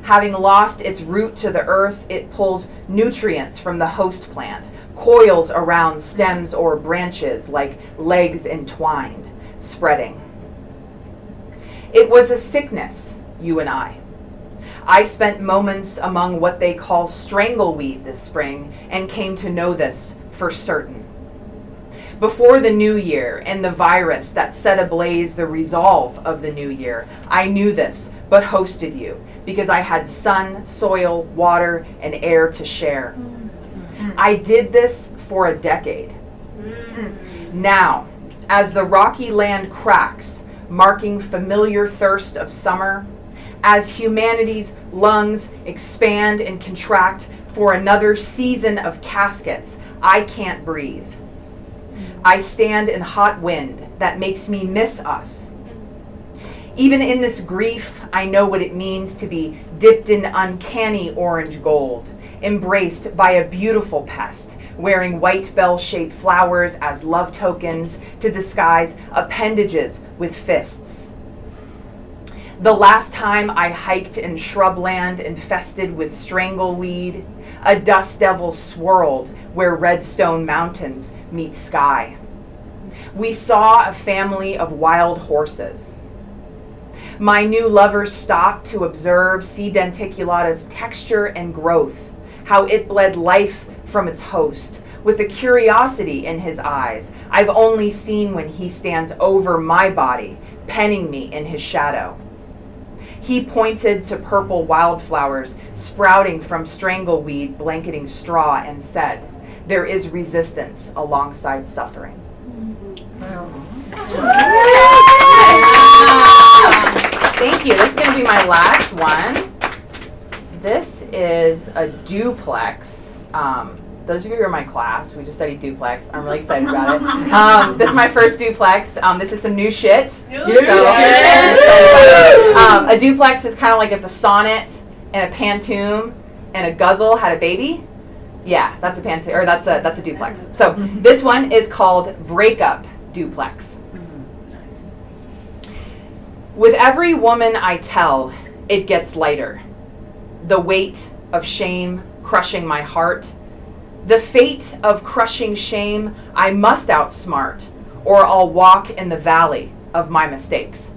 Having lost its root to the earth, it pulls nutrients from the host plant, coils around stems or branches like legs entwined, spreading. It was a sickness, you and I. I spent moments among what they call strangleweed this spring and came to know this for certain. Before the new year and the virus that set ablaze the resolve of the new year, I knew this, but hosted you because I had sun, soil, water, and air to share. I did this for a decade. Now, as the rocky land cracks, marking familiar thirst of summer, as humanity's lungs expand and contract for another season of caskets, I can't breathe. I stand in hot wind that makes me miss us. Even in this grief, I know what it means to be dipped in uncanny orange gold, embraced by a beautiful pest, wearing white bell-shaped flowers as love tokens to disguise appendages with fists. The last time I hiked in shrubland infested with strangleweed, a dust devil swirled where redstone mountains meet sky. We saw a family of wild horses. My new lover stopped to observe C. denticulata's texture and growth, how it bled life from its host, with a curiosity in his eyes I've only seen when he stands over my body, penning me in his shadow. He pointed to purple wildflowers sprouting from strangleweed blanketing straw and said, "There is resistance alongside suffering." Thank you. This is going to be my last one. This is a duplex. Those of you who are in my class, we just studied duplex. I'm really excited about it. This is my first duplex. This is some new shit. A duplex is kind of like if a sonnet and a pantoum and a guzzle had a baby. Yeah, that's a pantoum, or that's a duplex. So this one is called Breakup Duplex. With every woman I tell, it gets lighter. The weight of shame crushing my heart. The fate of crushing shame I must outsmart, or I'll walk in the valley of my mistakes.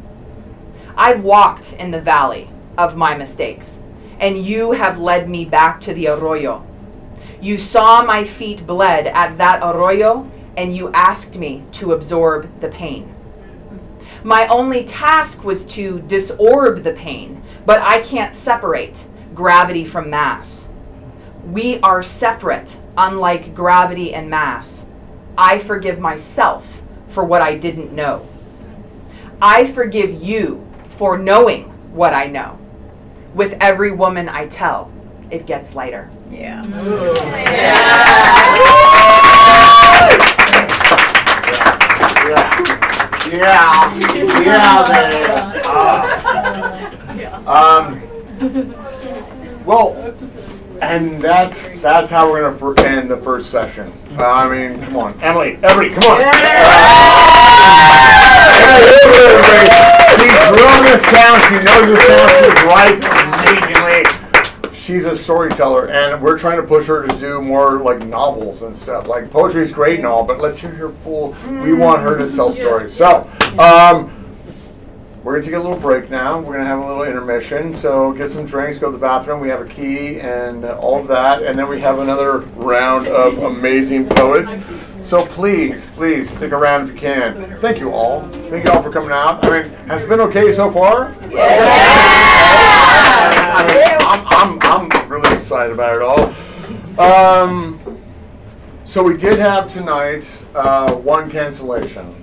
I've walked in the valley of my mistakes, and you have led me back to the arroyo. You saw my feet bled at that arroyo, and you asked me to absorb the pain. My only task was to disorb the pain, but I can't separate gravity from mass. We are separate, unlike gravity and mass. I forgive myself for what I didn't know. I forgive you for knowing what I know. With every woman I tell, it gets lighter. Yeah. Yeah, baby. Well, and that's how we're gonna end the first session. I mean, come on, Emily, everybody, come on. She's grown this town. She knows this town. She writes amazingly. She's a storyteller, and we're trying to push her to do more like novels and stuff. Like poetry's great and all, but let's hear her full. We want her to tell stories. So, we're gonna take a little break now. We're gonna have a little intermission. So get some drinks, go to the bathroom. We have a key and all of that, and then we have another round of amazing poets. So please stick around if you can. Thank you all. Thank you all for coming out. I mean, has it been okay so far? Yeah. I mean, I'm really excited about it all. So we did have tonight one cancellation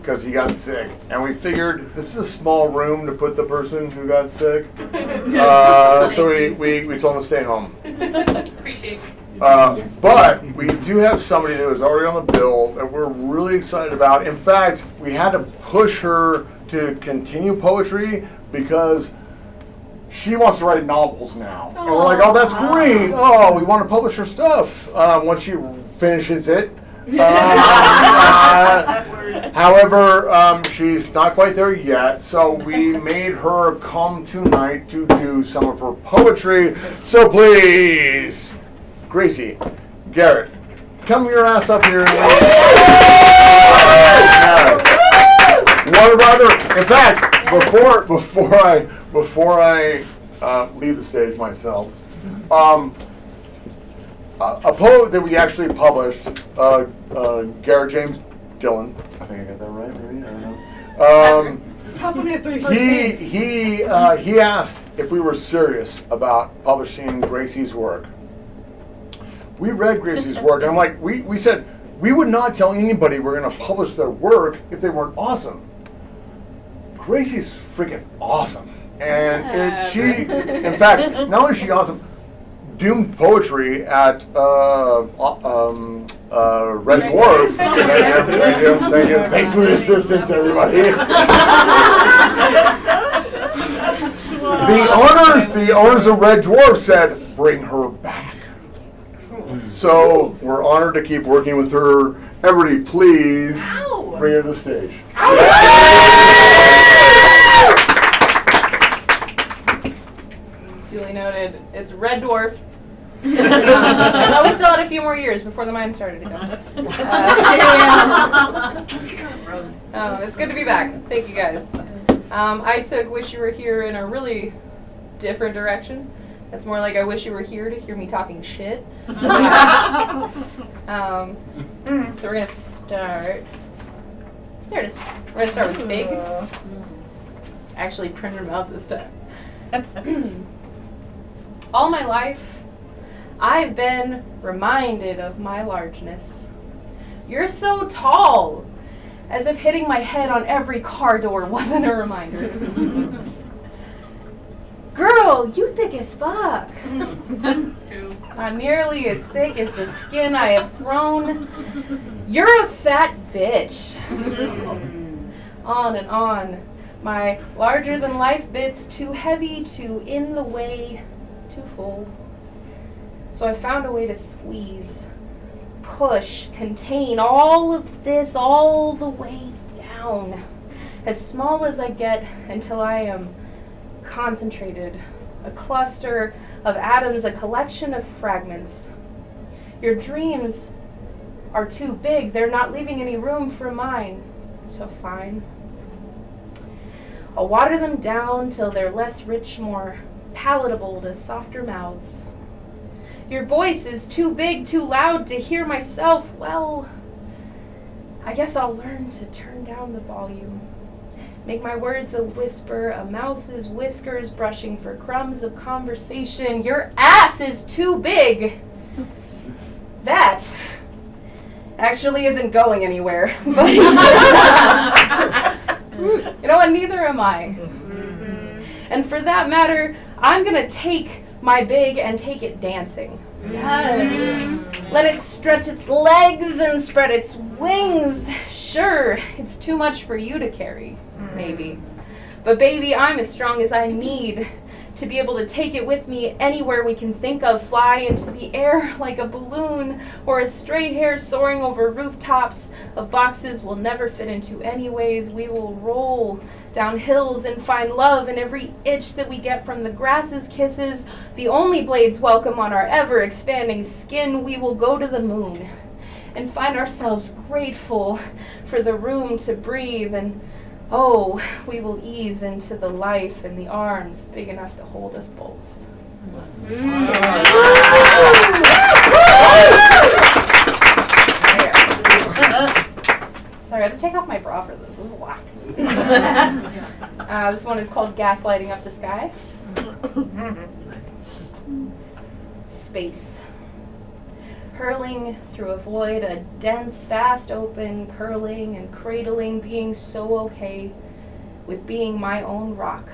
because he got sick, and we figured this is a small room to put the person who got sick. So we told him to stay home. Appreciate it. But we do have somebody that was already on the bill that we're really excited about. In fact, we had to push her to continue poetry because she wants to write novels now. And we're like, oh, that's great. Oh, we want to publish her stuff once she finishes it. However, she's not quite there yet, so we made her come tonight to do some of her poetry. So please, Gracie Garrett, come your ass up here. One of our other, in fact, before I leave the stage myself, a poet that we actually published, Garrett James Dillon. I think I got that right, maybe? I don't know. It's tough when you have three first names. He asked if we were serious about publishing Gracie's work. We read Gracie's work, and I'm like, we said we would not tell anybody we're going to publish their work if they weren't awesome. Gracie's freaking awesome. And in fact, not only is she awesome, doomed poetry at Red Dwarf. Thank you. Thanks for the assistance, everybody. The owners of Red Dwarf said, bring her back. So we're honored to keep working with her. Everybody, please bring her to the stage. Duly noted. It's Red Dwarf. So we still had a few more years before the mine started again. It's good to be back. Thank you guys. I took Wish You Were Here in a really different direction. It's more like I wish you were here to hear me talking shit. So we're going to start. There it is. We're going to start with big. Actually printed them out this time. All my life, I've been reminded of my largeness. You're so tall, as if hitting my head on every car door wasn't a reminder. Girl, you thick as fuck. Not nearly as thick as the skin I have grown. You're a fat bitch. On and on. My larger-than-life bits too heavy, too in the way, too full. So I found a way to squeeze, push, contain all of this all the way down. As small as I get until I am concentrated. A cluster of atoms, a collection of fragments. Your dreams are too big. They're not leaving any room for mine. So fine. I'll water them down till they're less rich, more palatable to softer mouths. Your voice is too big, too loud to hear myself. Well, I guess I'll learn to turn down the volume. Make my words a whisper, a mouse's whiskers brushing for crumbs of conversation. Your ass is too big. That actually isn't going anywhere. But you know what? Neither am I. And for that matter, I'm going to take my big and take it dancing. Yes. Let it stretch its legs and spread its wings. Sure, it's too much for you to carry, maybe. But baby, I'm as strong as I need to be able to take it with me anywhere we can think of, fly into the air like a balloon or a stray hair soaring over rooftops of boxes we'll never fit into anyways. We will roll down hills and find love in every itch that we get from the grass's kisses, the only blades welcome on our ever-expanding skin. We will go to the moon and find ourselves grateful for the room to breathe, and oh, we will ease into the life in the arms big enough to hold us both. Sorry, I had to take off my bra for this. This is a lot. This one is called Gaslighting Up the Sky. Space. Hurling through a void, a dense, vast open, curling and cradling, being so okay with being my own rock.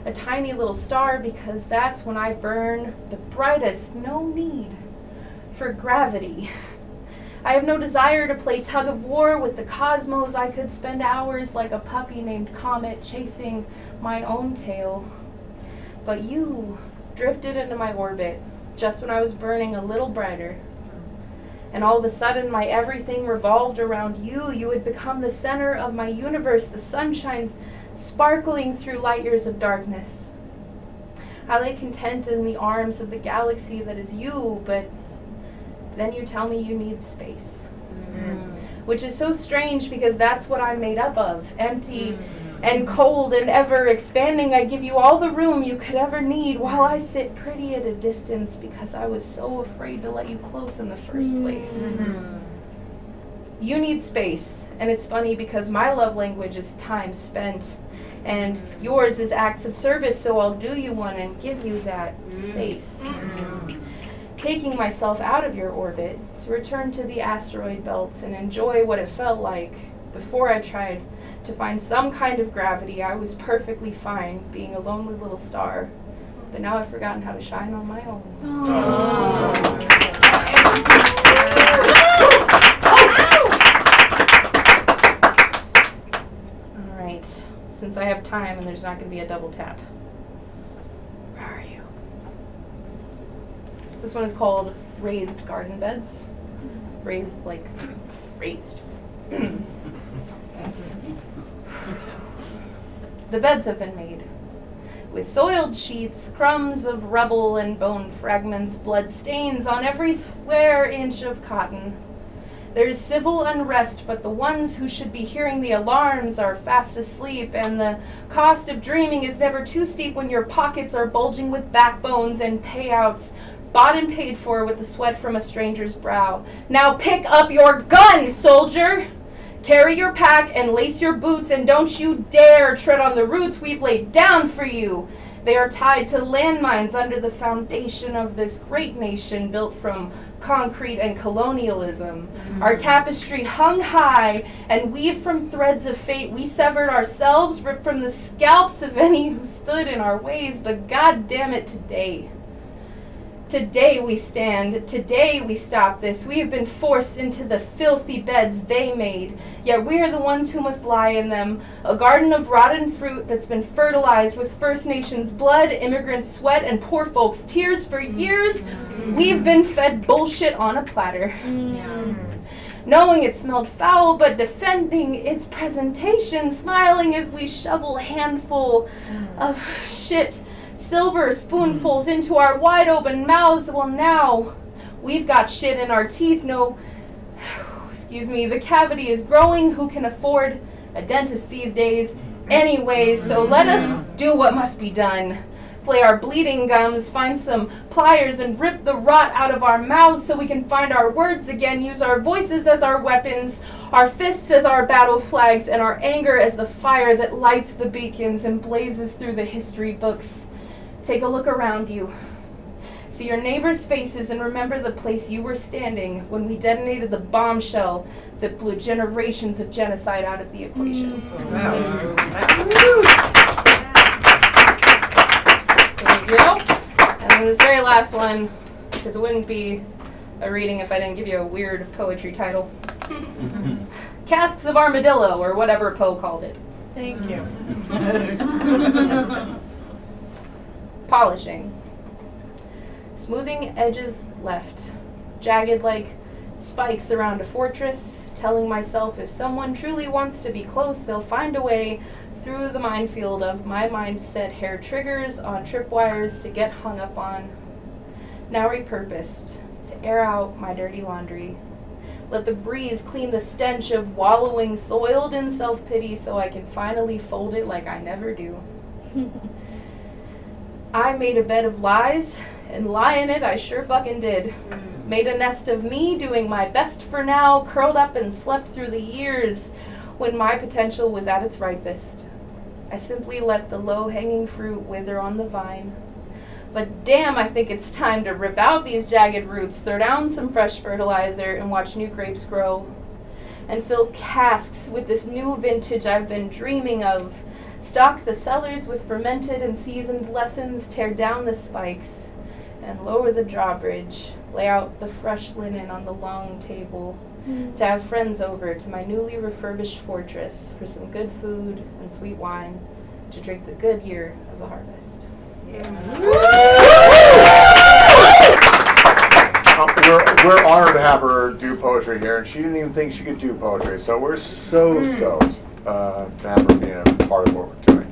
A tiny little star, because that's when I burn the brightest, no need for gravity. I have no desire to play tug of war with the cosmos. I could spend hours like a puppy named Comet chasing my own tail. But you drifted into my orbit just when I was burning a little brighter. And all of a sudden, my everything revolved around you. You had become the center of my universe, the sunshine sparkling through light years of darkness. I lay content in the arms of the galaxy that is you, but then you tell me you need space. Which is so strange because that's what I'm made up of, empty and cold and ever expanding. I give you all the room you could ever need while I sit pretty at a distance because I was so afraid to let you close in the first place. You need space, and it's funny because my love language is time spent and yours is acts of service, so I'll do you one and give you that space. Taking myself out of your orbit to return to the asteroid belts and enjoy what it felt like before I tried to find some kind of gravity. I was perfectly fine being a lonely little star, but now I've forgotten how to shine on my own. All right, since I have time and there's not going to be a double tap. Where are you? This one is called Raised Garden Beds. Raised like raised. The beds have been made with soiled sheets, crumbs of rubble and bone fragments, blood stains on every square inch of cotton. There is civil unrest, but the ones who should be hearing the alarms are fast asleep, and the cost of dreaming is never too steep when your pockets are bulging with backbones and payouts, bought and paid for with the sweat from a stranger's brow. Now pick up your gun, soldier! Carry your pack and lace your boots, and don't you dare tread on the roots we've laid down for you. They are tied to landmines under the foundation of this great nation built from concrete and colonialism. Our tapestry hung high and weaved from threads of fate. We severed ourselves, ripped from the scalps of any who stood in our ways, but God damn it, today. Today we stand, today we stop this. We have been forced into the filthy beds they made, yet we are the ones who must lie in them. A garden of rotten fruit that's been fertilized with First Nations blood, immigrant sweat, and poor folks' tears for years. We've been fed bullshit on a platter. Knowing it smelled foul, but defending its presentation, smiling as we shovel a handful of shit, silver spoonfuls into our wide open mouths. Well, now we've got shit in our teeth. No, excuse me, the cavity is growing. Who can afford a dentist these days? Anyways, so let us do what must be done. Flay our bleeding gums, find some pliers and rip the rot out of our mouths so we can find our words again. Use our voices as our weapons, our fists as our battle flags, and our anger as the fire that lights the beacons and blazes through the history books. Take a look around you. See your neighbors' faces and remember the place you were standing when we detonated the bombshell that blew generations of genocide out of the equation. There you go. And then this very last one because it wouldn't be a reading if I didn't give you a weird poetry title. Casks of Armadillo, or whatever Poe called it. Thank you. Polishing. Smoothing edges left, jagged like spikes around a fortress, telling myself if someone truly wants to be close, they'll find a way through the minefield of my mindset hair triggers on tripwires to get hung up on. Now repurposed, to air out my dirty laundry. Let the breeze clean the stench of wallowing soiled in self-pity so I can finally fold it like I never do. I made a bed of lies, and lie in it I sure fucking did. Made a nest of me, doing my best for now, curled up and slept through the years when my potential was at its ripest. I simply let the low-hanging fruit wither on the vine. But damn, I think it's time to rip out these jagged roots, throw down some fresh fertilizer, and watch new grapes grow. And fill casks with this new vintage I've been dreaming of. Stock the cellars with fermented and seasoned lessons, tear down the spikes, and lower the drawbridge. Lay out the fresh linen on the long table. To have friends over to my newly refurbished fortress for some good food and sweet wine. To drink the good year of the harvest. We're honored to have her do poetry here, and she didn't even think she could do poetry, so we're so stoked to have her being a part of what we're doing.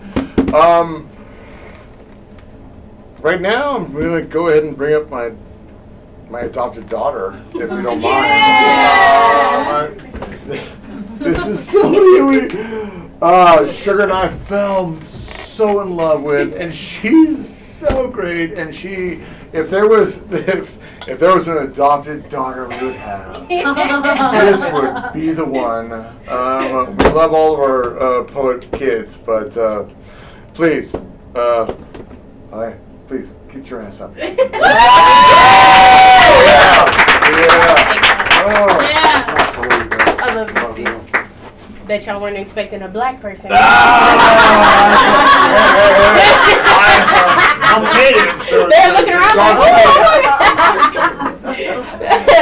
Right now, I'm going to go ahead and bring up my adopted daughter, if you don't mind. This is somebody Sugar and I fell so in love with, and she's so great. And if there was an adopted daughter we would have, this would be the one. We love all of our poet kids, but please, please get your ass up here. I love you. Bet y'all weren't expecting a black person. I'm kidding. They're looking around like,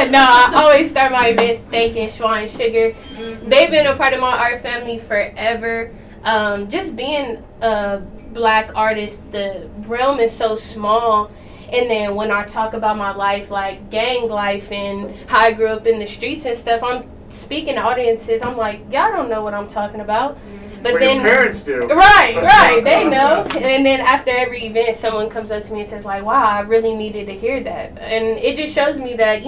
no, I always start my events thanking Shwa and Sugar. They've been a part of my art family forever. Just being a black artist, the realm is so small. And then when I talk about my life, like gang life and how I grew up in the streets and stuff, I'm speaking to audiences. I'm like, y'all don't know what I'm talking about. But then your parents do. Right, they know. And then after every event, someone comes up to me and says like, wow, I really needed to hear that. And it just shows me that,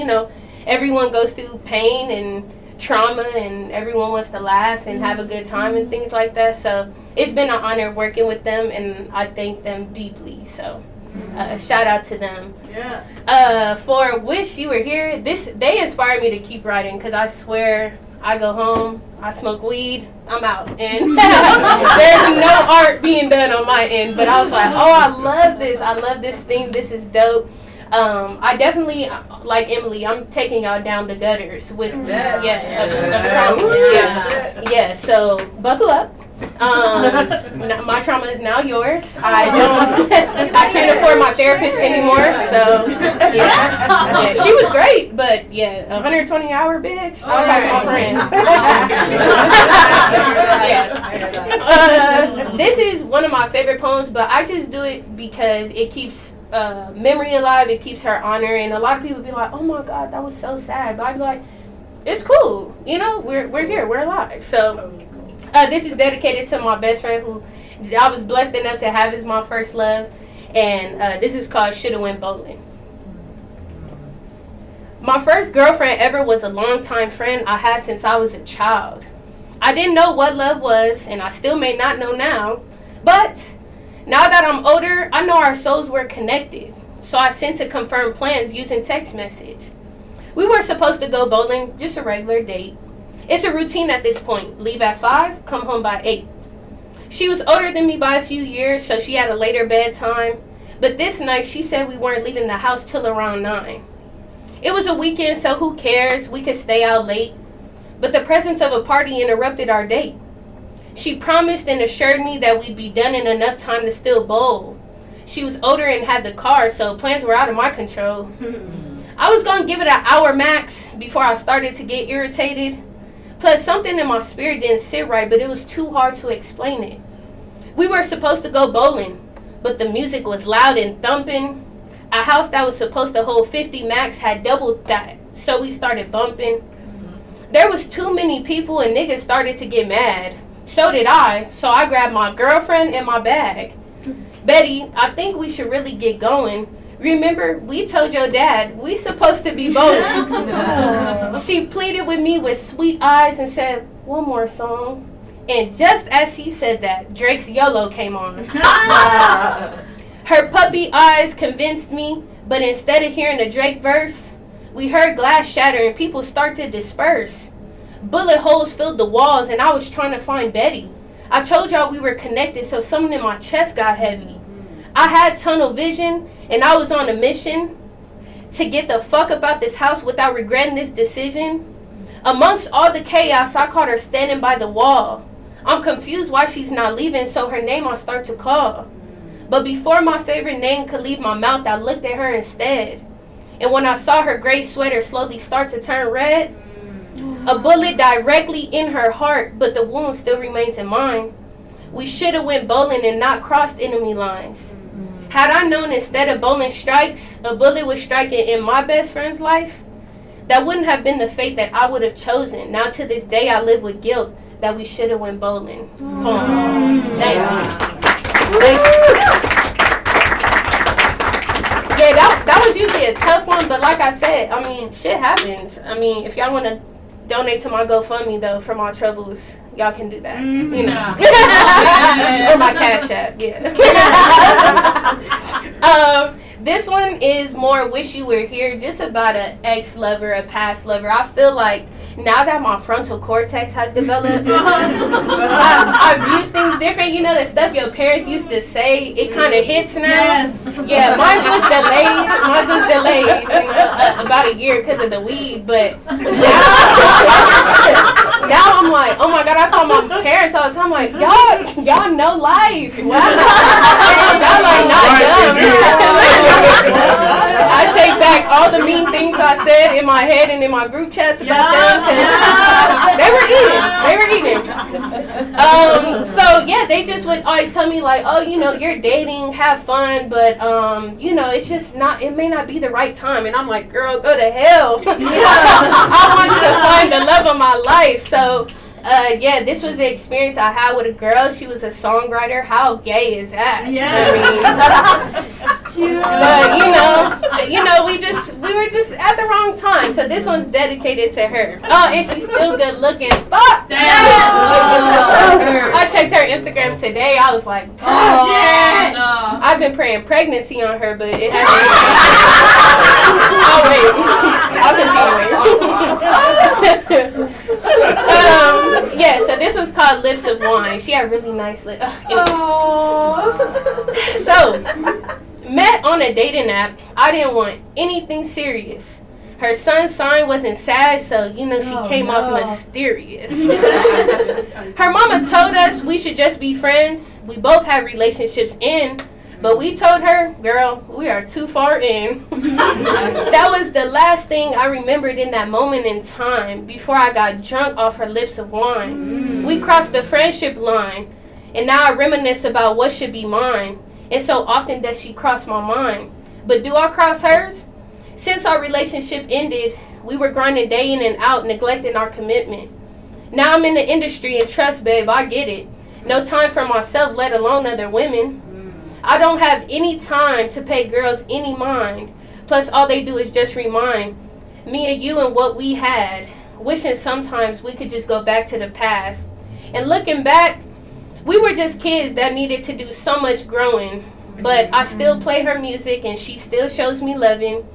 everyone goes through pain and trauma, and everyone wants to laugh and have a good time and things like that. So it's been an honor working with them, and I thank them deeply. So shout out to them. Yeah. For Wish You Were Here, they inspired me to keep writing, because I swear I go home, I smoke weed, I'm out, and there's no art being done on my end. But I was like, oh, I love this thing, this is dope. I definitely, like Emily, I'm taking y'all down the gutters with trauma. Yeah, so buckle up. My trauma is now yours. I can't afford my therapist anymore, so yeah, she was great, but yeah, 120-hour bitch, I'll talk to my friends. This is one of my favorite poems, but I just do it because it keeps memory alive, it keeps her honor, and a lot of people be like, oh my god, that was so sad, but I'd be like, it's cool, we're here, we're alive. So this is dedicated to my best friend who I was blessed enough to have as my first love, and this is called Shoulda Went Bowling. My first girlfriend ever was a longtime friend I had since I was a child. I didn't know what love was, and I still may not know now, but now that I'm older, I know our souls were connected, so I sent to confirm plans using text message. We were supposed to go bowling, just a regular date. It's a routine at this point. Leave at 5, come home by 8. She was older than me by a few years, so she had a later bedtime. But this night, she said we weren't leaving the house till around 9. It was a weekend, so who cares? We could stay out late. But the presence of a party interrupted our date. She promised and assured me that we'd be done in enough time to still bowl. She was older and had the car, so plans were out of my control. I was gonna give it an hour max before I started to get irritated. Plus, something in my spirit didn't sit right, but it was too hard to explain it. We were supposed to go bowling, but the music was loud and thumping. A house that was supposed to hold 50 max had doubled that, so we started bumping. There was too many people and niggas started to get mad. So did I, so I grabbed my girlfriend and my bag. Betty, I think we should really get going. Remember, we told your dad we supposed to be bowling. She pleaded with me with sweet eyes and said, one more song. And just as she said that, Drake's YOLO came on. Her puppy eyes convinced me, but instead of hearing the Drake verse, we heard glass shatter and people start to disperse. Bullet holes filled the walls and I was trying to find Betty. I told y'all we were connected, so something in my chest got heavy. I had tunnel vision and I was on a mission to get the fuck up out this house without regretting this decision. Amongst all the chaos, I caught her standing by the wall. I'm confused why she's not leaving, so her name I start to call. But before my favorite name could leave my mouth, I looked at her instead. And when I saw her gray sweater slowly start to turn red, a bullet directly in her heart, but the wound still remains in mine. We should have went bowling and not crossed enemy lines. Had I known instead of bowling strikes, a bullet was striking in my best friend's life, that wouldn't have been the fate that I would have chosen. Now to this day, I live with guilt that we should have went bowling. Thank you. Yeah, that was usually a tough one, but like I said, I mean, shit happens. I mean, if y'all want to donate to my GoFundMe, though, for my troubles, y'all can do that, you know. Or my Cash App, yeah. This one is more wish you were here, just about an ex-lover, a past lover. I feel like now that my frontal cortex has developed, I view things different. You know, the stuff your parents used to say, it kind of hits now. Yes. Yeah, mine was delayed. You know, about a year because of the weed. But now I'm like, oh my God, I call my parents all the time. Like, y'all know life. Wow. Y'all like not dumb. I take back all the mean things I said in my head and in my group chats about them. They were eating. So yeah, they just would always tell me like, oh, you know, you're dating, have fun, but you know, it's just not. It may not be the right time. And I'm like, girl, go to hell. I want to find the love of my life. So yeah, this was the experience I had with a girl. She was a songwriter. How gay is that? Yeah. I mean, but you know, we were just at the wrong time. So this one's dedicated to her. Oh, and she's still good looking. Fuck. I checked her Instagram today. I was like, oh shit. No. I've been praying pregnancy on her, but it hasn't. Oh wait, I'll continue. Yeah. So this one's called Lips of Wine. She had really nice lips. So. Met on a dating app. I didn't want anything serious. Her sun's sign wasn't sad, so you know she came off mysterious. Her mama told us we should just be friends. We both had relationships in, but we told her, girl, we are too far in. That was the last thing I remembered in that moment in time before I got drunk off her lips of wine. We crossed the friendship line, and now I reminisce about what should be mine. And so often does she cross my mind. But do I cross hers? Since our relationship ended, we were grinding day in and out, neglecting our commitment. Now I'm in the industry and trust, babe, I get it. No time for myself, let alone other women. I don't have any time to pay girls any mind. Plus all they do is just remind me of you and what we had. Wishing sometimes we could just go back to the past. And looking back, we were just kids that needed to do so much growing, but I still play her music and she still shows me loving.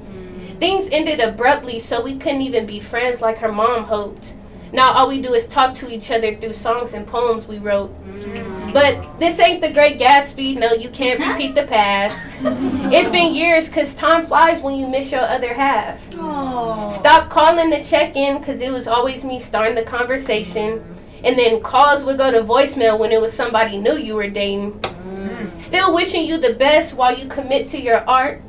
Things ended abruptly, so we couldn't even be friends like her mom hoped. Now all we do is talk to each other through songs and poems we wrote. But this ain't the Great Gatsby, no, you can't repeat the past. It's been years, cause time flies when you miss your other half. Stop calling to check in, cause it was always me starting the conversation. And then calls would go to voicemail when it was somebody new you were dating. Still wishing you the best while you commit to your art.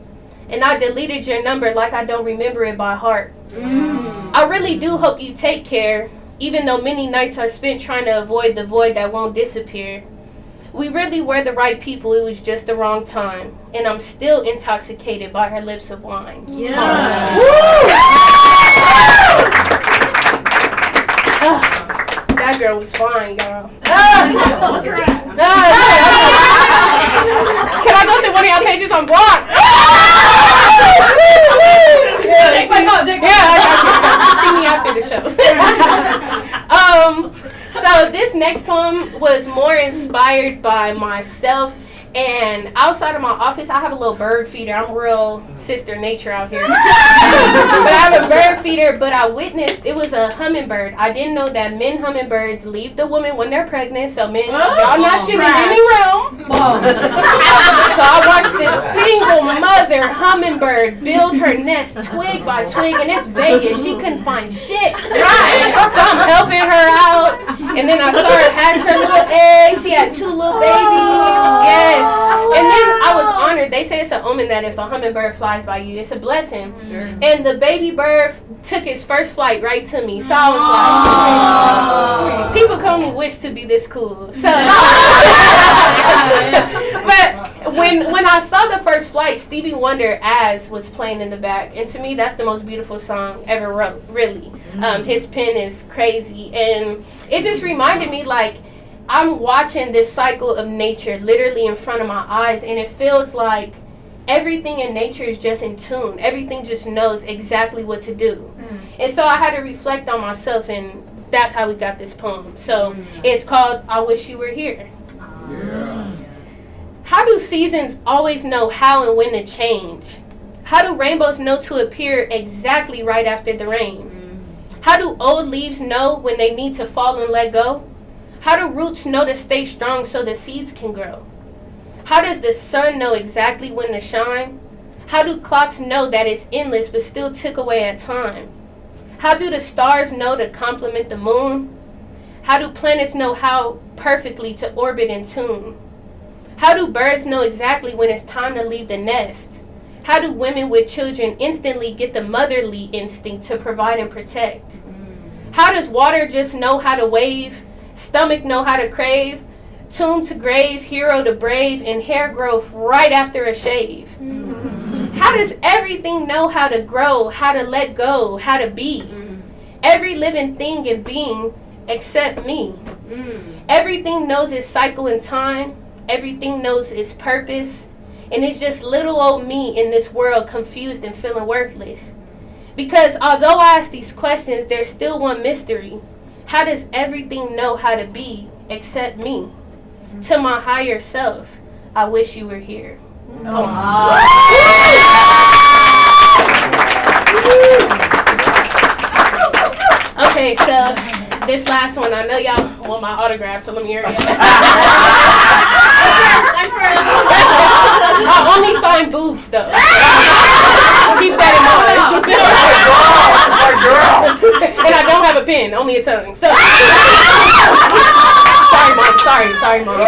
and I deleted your number like I don't remember it by heart. I really do hope you take care, even though many nights are spent trying to avoid the void that won't disappear. We really were the right people, it was just the wrong time. And I'm still intoxicated by her lips of wine. Yeah. That girl was fine, y'all. What's her at? Can I go through one of y'all pages on block? Take my call, Jake. Yeah, see me after the show. So this next poem was more inspired by myself, and outside of my office, I have a little bird feeder. I'm real sister nature out here. But I have a bird feeder, but I witnessed, it was a hummingbird. I didn't know that men hummingbirds leave the woman when they're pregnant, so men, y'all not shit in any room. So I watched this single mother hummingbird build her nest twig by twig, and it's Vegas. She couldn't find shit. Right. So I'm helping her out, and then I saw her hatch her little eggs. She had 2 little babies. Yes. And then I was honored. They say it's an omen that if a hummingbird flies by you, it's a blessing. Sure. And the baby bird took its first flight right to me. So I was like, people can only wish to be this cool. So, but when I saw the first flight, Stevie Wonder "As" was playing in the back, and to me that's the most beautiful song ever wrote. Really, his pen is crazy, and it just reminded me like, I'm watching this cycle of nature literally in front of my eyes, and it feels like everything in nature is just in tune. Everything just knows exactly what to do. And so I had to reflect on myself, and that's how we got this poem. So it's called "I Wish You Were Here." Yeah. How do seasons always know how and when to change? How do rainbows know to appear exactly right after the rain? How do old leaves know when they need to fall and let go? How do roots know to stay strong so the seeds can grow? How does the sun know exactly when to shine? How do clocks know that it's endless but still tick away at time? How do the stars know to complement the moon? How do planets know how perfectly to orbit in tune? How do birds know exactly when it's time to leave the nest? How do women with children instantly get the motherly instinct to provide and protect? How does water just know how to wave? Stomach know how to crave, tomb to grave, hero to brave, and hair growth right after a shave. How does everything know how to grow, how to let go, how to be? Every living thing and being except me. Everything knows its cycle and time. Everything knows its purpose. And it's just little old me in this world, confused and feeling worthless. Because although I ask these questions, there's still one mystery. How does everything know how to be except me? To my higher self, I wish you were here. Okay, so this last one, I know y'all want my autograph, so let me hear it. I only sign boobs, though. Keep that in mind. And I don't have a pen, only a tongue. So sorry, Mom. Sorry, Mom.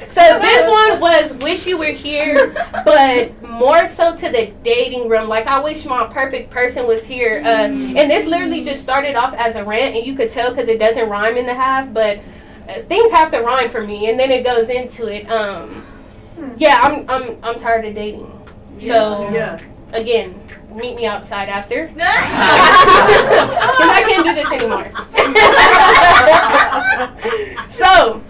So this one was "Wish You Were Here," but more so to the dating room. Like, I wish my perfect person was here. And this literally just started off as a rant, and you could tell because it doesn't rhyme in the half, but things have to rhyme for me, and then it goes into it. Yeah, I'm tired of dating. So again, meet me outside after. Because I can't do this anymore. So,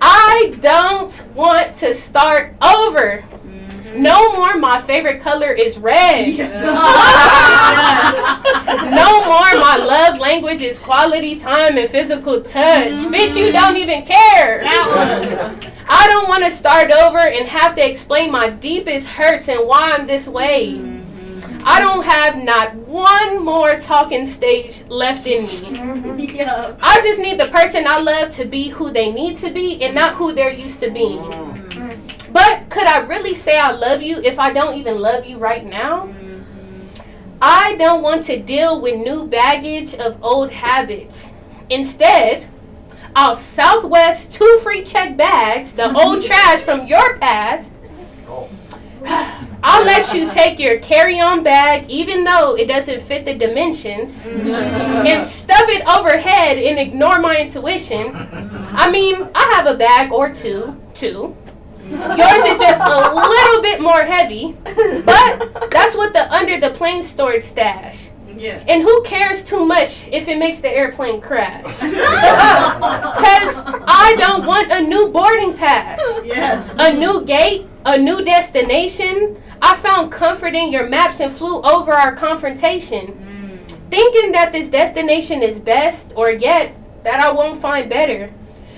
I don't want to start over. No more my favorite color is red. No more my love language is quality time and physical touch. Bitch, you don't even care. I don't want to start over and have to explain my deepest hurts and why I'm this way. I don't have not one more talking stage left in me. I just need the person I love to be who they need to be and not who they're used to being. But could I really say I love you if I don't even love you right now? I don't want to deal with new baggage of old habits. Instead, I'll Southwest 2 free check bags, the old trash from your past. I'll let you take your carry-on bag, even though it doesn't fit the dimensions, and stuff it overhead and ignore my intuition. I mean, I have a bag or two, too. Yours is just a little bit more heavy, but that's what the under the plane storage stash. Yeah. And who cares too much if it makes the airplane crash? Because I don't want a new boarding pass. Yes. A new gate, a new destination. I found comfort in your maps and flew over our confrontation. Thinking that this destination is best, or yet that I won't find better.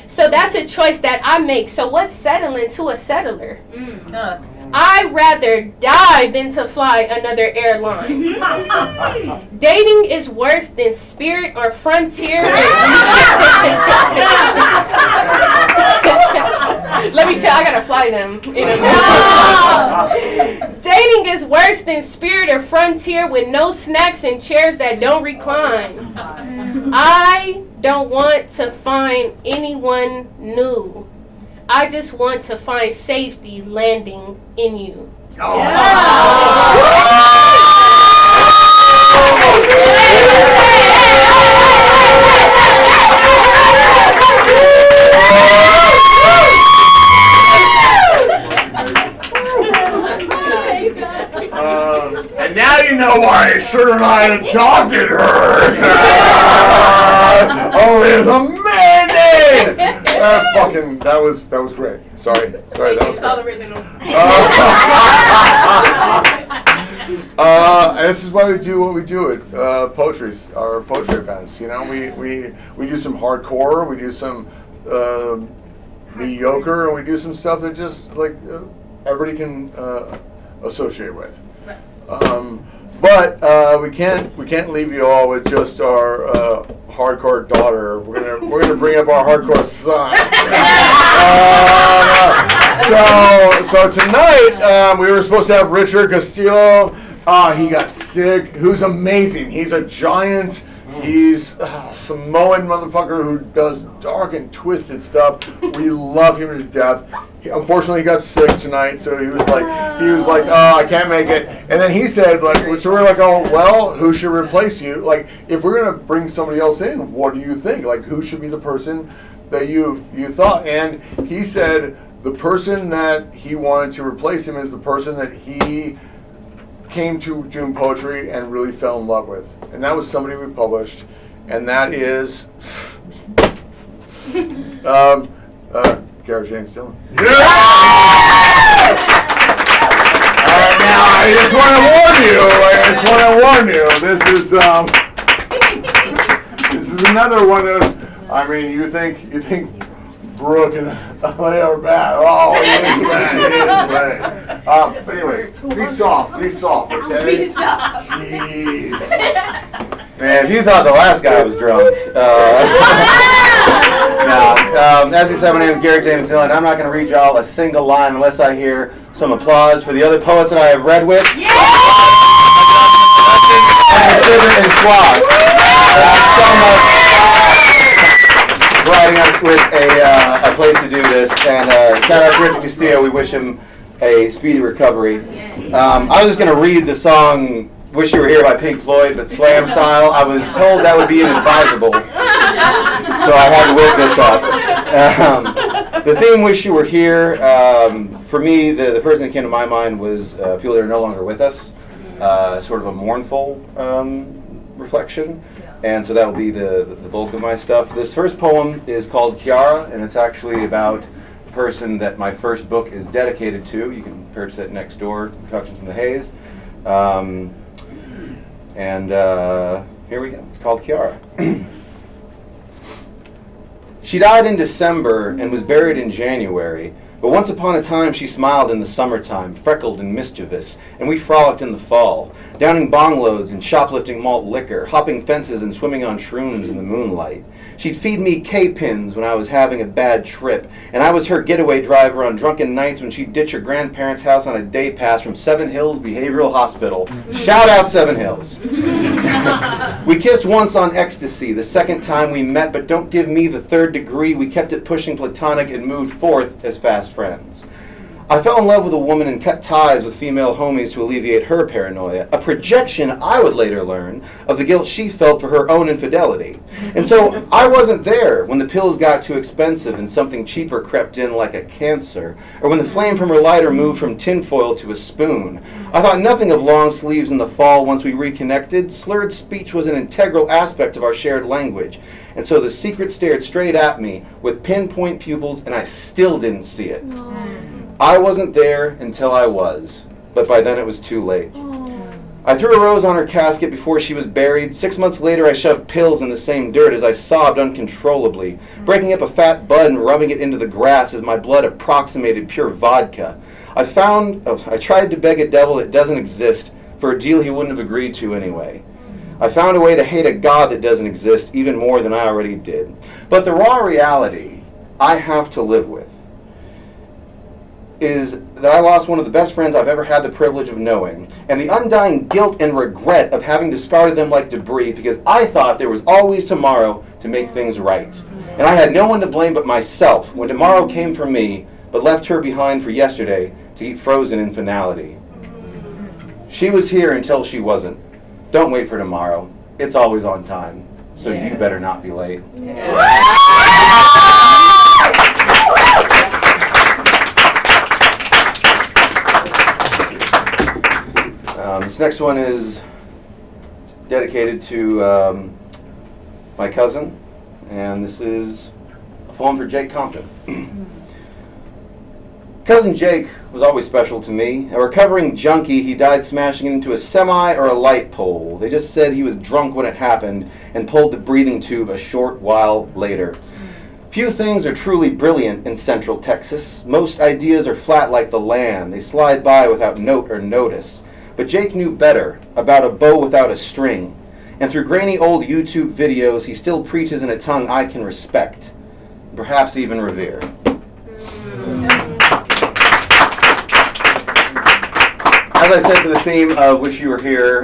So that's a choice that I make. So what's settling to a settler? I'd rather die than to fly another airline. Dating is worse than Spirit or Frontier. Let me tell you, I gotta fly them in a minute. Dating is worse than Spirit or Frontier with no snacks and chairs that don't recline. I don't want to find anyone new. I just want to find safety landing in you. Oh. And now you know why Sugar and I adopted her. Oh, it was amazing. That was great. Sorry, that was It's all original. And this is why we do what we do at our poetry events. You know, we do some hardcore, we do some mediocre, and we do some stuff that just like everybody can associate with. But we can't leave you all with just our hardcore daughter. We're gonna bring up our hardcore son. So tonight we were supposed to have Richard Castillo. He got sick. Who's amazing. He's a giant. He's a Samoan motherfucker who does dark and twisted stuff. We love him to death. Unfortunately, he got sick tonight, so he was like, oh, I can't make it. And then he said, like, so we're like, oh, well, who should replace you? Like, if we're gonna bring somebody else in, what do you think? Like, who should be the person that you thought? And he said the person that he wanted to replace him is the person that he came to June Poetry and really fell in love with. And that was somebody we published, and that is Garrett James Dillon. Yeah! Now I just want to warn you. This is another one of those. I mean, you think Brooke and Aaliyah are bad. Oh, he is bad. But anyways, be soft, okay? Be soft. Jeez. Man, if you thought the last guy was drunk, no. As he said, my name is Garrett James Dillon. I'm not going to read y'all a single line unless I hear some applause for the other poets that I have read with. Yeah! And Shwa. So much providing us with a place to do this. And shout out to Richard Castillo. We wish him a speedy recovery. I was just going to read the song Wish You Were Here by Pink Floyd, but slam style. I was told that would be inadvisable, so I had to whip this up. The theme Wish You Were Here, for me, the person that came to my mind was people that are no longer with us, sort of a mournful reflection, and so that will be the bulk of my stuff. This first poem is called Kiara, and it's actually about the person that my first book is dedicated to. You can purchase it next door, Reflections from the Haze. And here we go. It's called Kiara. She died in December and was buried in January, But once upon a time she smiled in the summertime, freckled and mischievous, and we frolicked in the fall, downing bong loads and shoplifting malt liquor, hopping fences and swimming on shrooms in the moonlight. She'd feed me K-pins when I was having a bad trip, and I was her getaway driver on drunken nights when she'd ditch her grandparents' house on a day pass from Seven Hills Behavioral Hospital. Shout out Seven Hills. We kissed once on ecstasy, the second time we met, but don't give me the third degree. We kept it pushing platonic and moved forth as fast friends. I fell in love with a woman and cut ties with female homies to alleviate her paranoia, a projection, I would later learn, of the guilt she felt for her own infidelity. And so I wasn't there when the pills got too expensive and something cheaper crept in like a cancer, or when the flame from her lighter moved from tinfoil to a spoon. I thought nothing of long sleeves in the fall once we reconnected. Slurred speech was an integral aspect of our shared language. And so the secret stared straight at me with pinpoint pupils, and I still didn't see it. I wasn't there until I was, but by then it was too late. I threw a rose on her casket before she was buried. 6 months later, I shoved pills in the same dirt as I sobbed uncontrollably, breaking up a fat bud and rubbing it into the grass as my blood approximated pure vodka. I tried to beg a devil that doesn't exist for a deal he wouldn't have agreed to anyway. I found a way to hate a God that doesn't exist even more than I already did. But the raw reality I have to live with is that I lost one of the best friends I've ever had the privilege of knowing, and the undying guilt and regret of having discarded them like debris because I thought there was always tomorrow to make things right. And I had no one to blame but myself when tomorrow came for me, but left her behind for yesterday to eat frozen in finality. She was here until she wasn't. Don't wait for tomorrow. It's always on time. So you better not be late. This next one is dedicated to my cousin, and this is a poem for Jake Compton. Cousin Jake was always special to me. A recovering junkie, he died smashing into a semi or a light pole. They just said he was drunk when it happened and pulled the breathing tube a short while later. Few things are truly brilliant in Central Texas. Most ideas are flat like the land. They slide by without note or notice. But Jake knew better about a bow without a string. And through grainy old YouTube videos, he still preaches in a tongue I can respect, perhaps even revere. As I said for the theme of Wish You Were Here,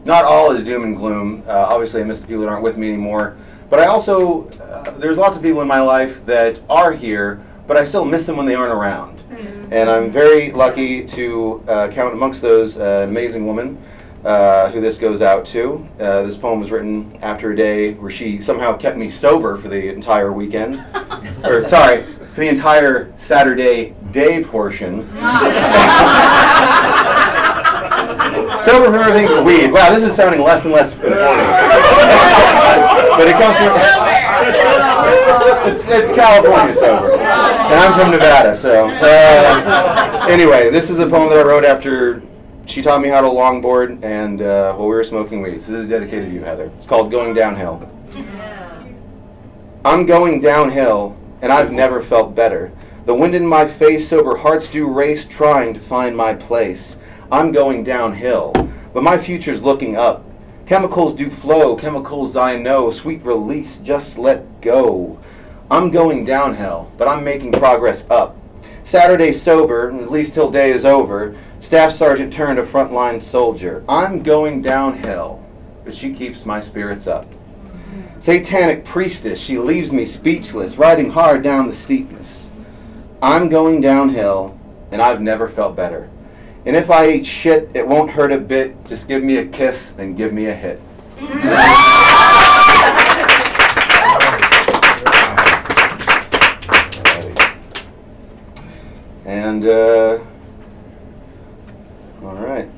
not all is doom and gloom. Obviously I miss the people that aren't with me anymore. But I also, there's lots of people in my life that are here, but I still miss them when they aren't around. And I'm very lucky to count amongst those an amazing woman who this goes out to. This poem was written after a day where she somehow kept me sober for the entire weekend. Or, sorry, for the entire Saturday day portion. Sober from everything but weed. Wow, this is sounding less and less important. But it comes from... It's California sober. And I'm from Nevada, so... anyway, this is a poem that I wrote after she taught me how to longboard and while we were smoking weed. So this is dedicated to you, Heather. It's called Going Downhill. I'm going downhill, and I've never felt better. The wind in my face, sober hearts do race, trying to find my place. I'm going downhill, but my future's looking up. Chemicals do flow, chemicals I know, sweet release, just let go. I'm going downhill, but I'm making progress up. Saturday sober, at least till day is over, staff sergeant turned a frontline soldier. I'm going downhill, but she keeps my spirits up. Satanic priestess, she leaves me speechless, riding hard down the steepness. I'm going downhill, and I've never felt better. And if I eat shit, it won't hurt a bit. Just give me a kiss, then give me a hit. And, all right.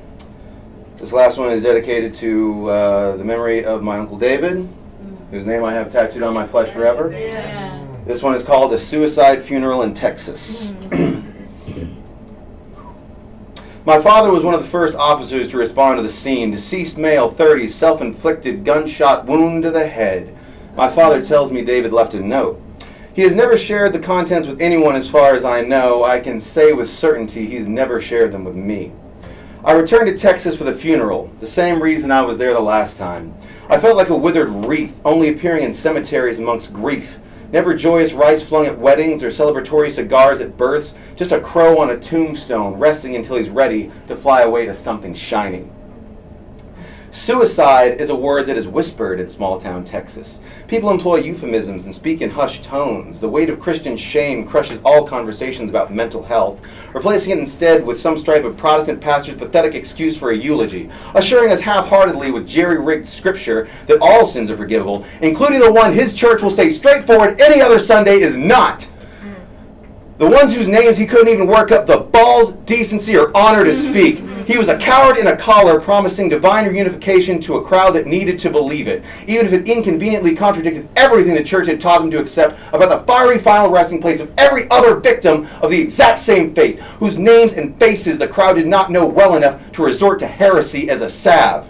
This last one is dedicated to the memory of my Uncle David, whose name I have tattooed on my flesh forever. Yeah. This one is called A Suicide Funeral in Texas. My father was one of the first officers to respond to the scene. Deceased male, 30, self-inflicted gunshot wound to the head. My father tells me David left a note. He has never shared the contents with anyone as far as I know. I can say with certainty he's never shared them with me. I returned to Texas for the funeral, the same reason I was there the last time. I felt like a withered wreath, only appearing in cemeteries amongst grief. Never joyous rice flung at weddings or celebratory cigars at births, just a crow on a tombstone, resting until he's ready to fly away to something shiny. Suicide is a word that is whispered in small-town Texas. People employ euphemisms and speak in hushed tones. The weight of Christian shame crushes all conversations about mental health, replacing it instead with some stripe of Protestant pastor's pathetic excuse for a eulogy, assuring us half-heartedly with jerry-rigged scripture that all sins are forgivable, including the one his church will say straightforward any other Sunday is not. The ones whose names he couldn't even work up the balls, decency, or honor to speak. He was a coward in a collar promising divine reunification to a crowd that needed to believe it, even if it inconveniently contradicted everything the church had taught them to accept about the fiery final resting place of every other victim of the exact same fate, whose names and faces the crowd did not know well enough to resort to heresy as a salve.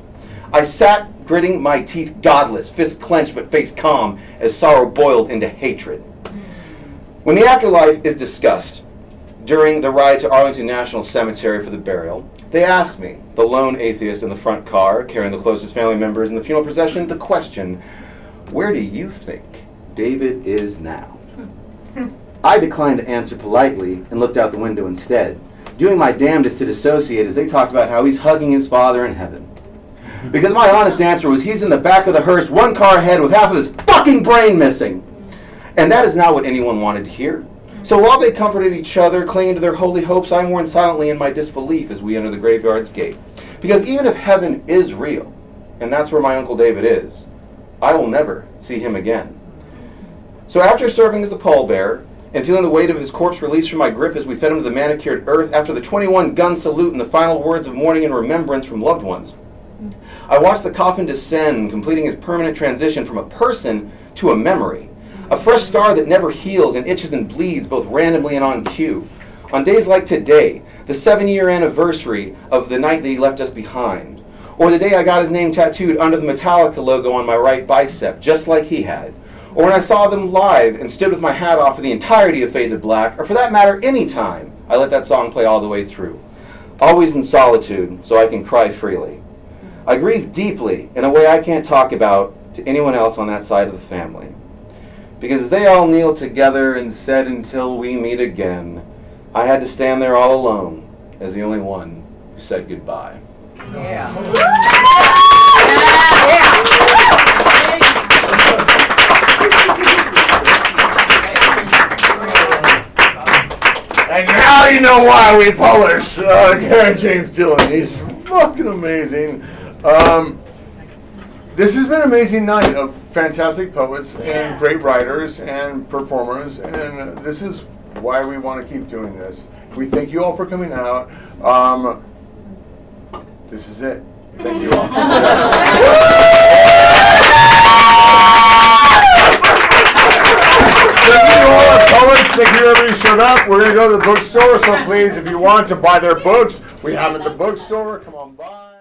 I sat gritting my teeth godless, fists clenched but face calm, as sorrow boiled into hatred. When the afterlife is discussed during the ride to Arlington National Cemetery for the burial, they asked me, the lone atheist in the front car, carrying the closest family members in the funeral procession, the question, where do you think David is now? I declined to answer politely and looked out the window instead, doing my damnedest to dissociate as they talked about how he's hugging his father in heaven. Because my honest answer was he's in the back of the hearse, one car ahead with half of his fucking brain missing. And that is not what anyone wanted to hear. So while they comforted each other, clinging to their holy hopes, I mourned silently in my disbelief as we enter the graveyard's gate. Because even if heaven is real, and that's where my Uncle David is, I will never see him again. So after serving as a pallbearer, and feeling the weight of his corpse released from my grip as we fed him to the manicured earth, after the 21-gun salute and the final words of mourning and remembrance from loved ones, I watched the coffin descend, completing his permanent transition from a person to a memory. A fresh scar that never heals and itches and bleeds both randomly and on cue. On days like today, the 7-year anniversary of the night that he left us behind. Or the day I got his name tattooed under the Metallica logo on my right bicep, just like he had. Or when I saw them live and stood with my hat off for the entirety of Faded Black, or for that matter, any time I let that song play all the way through. Always in solitude, so I can cry freely. I grieve deeply in a way I can't talk about to anyone else on that side of the family. Because as they all kneeled together and said, "Until we meet again," I had to stand there all alone as the only one who said goodbye. Yeah. And now you know why we publish Garrett James Dillon. He's fucking amazing. This has been an amazing night of fantastic poets and great writers and performers, and this is why we want to keep doing this. We thank you all for coming out. This is it. Thank you all. Thank you all our poets. Thank you everybody who showed up. We're going to go to the bookstore, so please, if you want to buy their books, we have them at the bookstore. Come on by.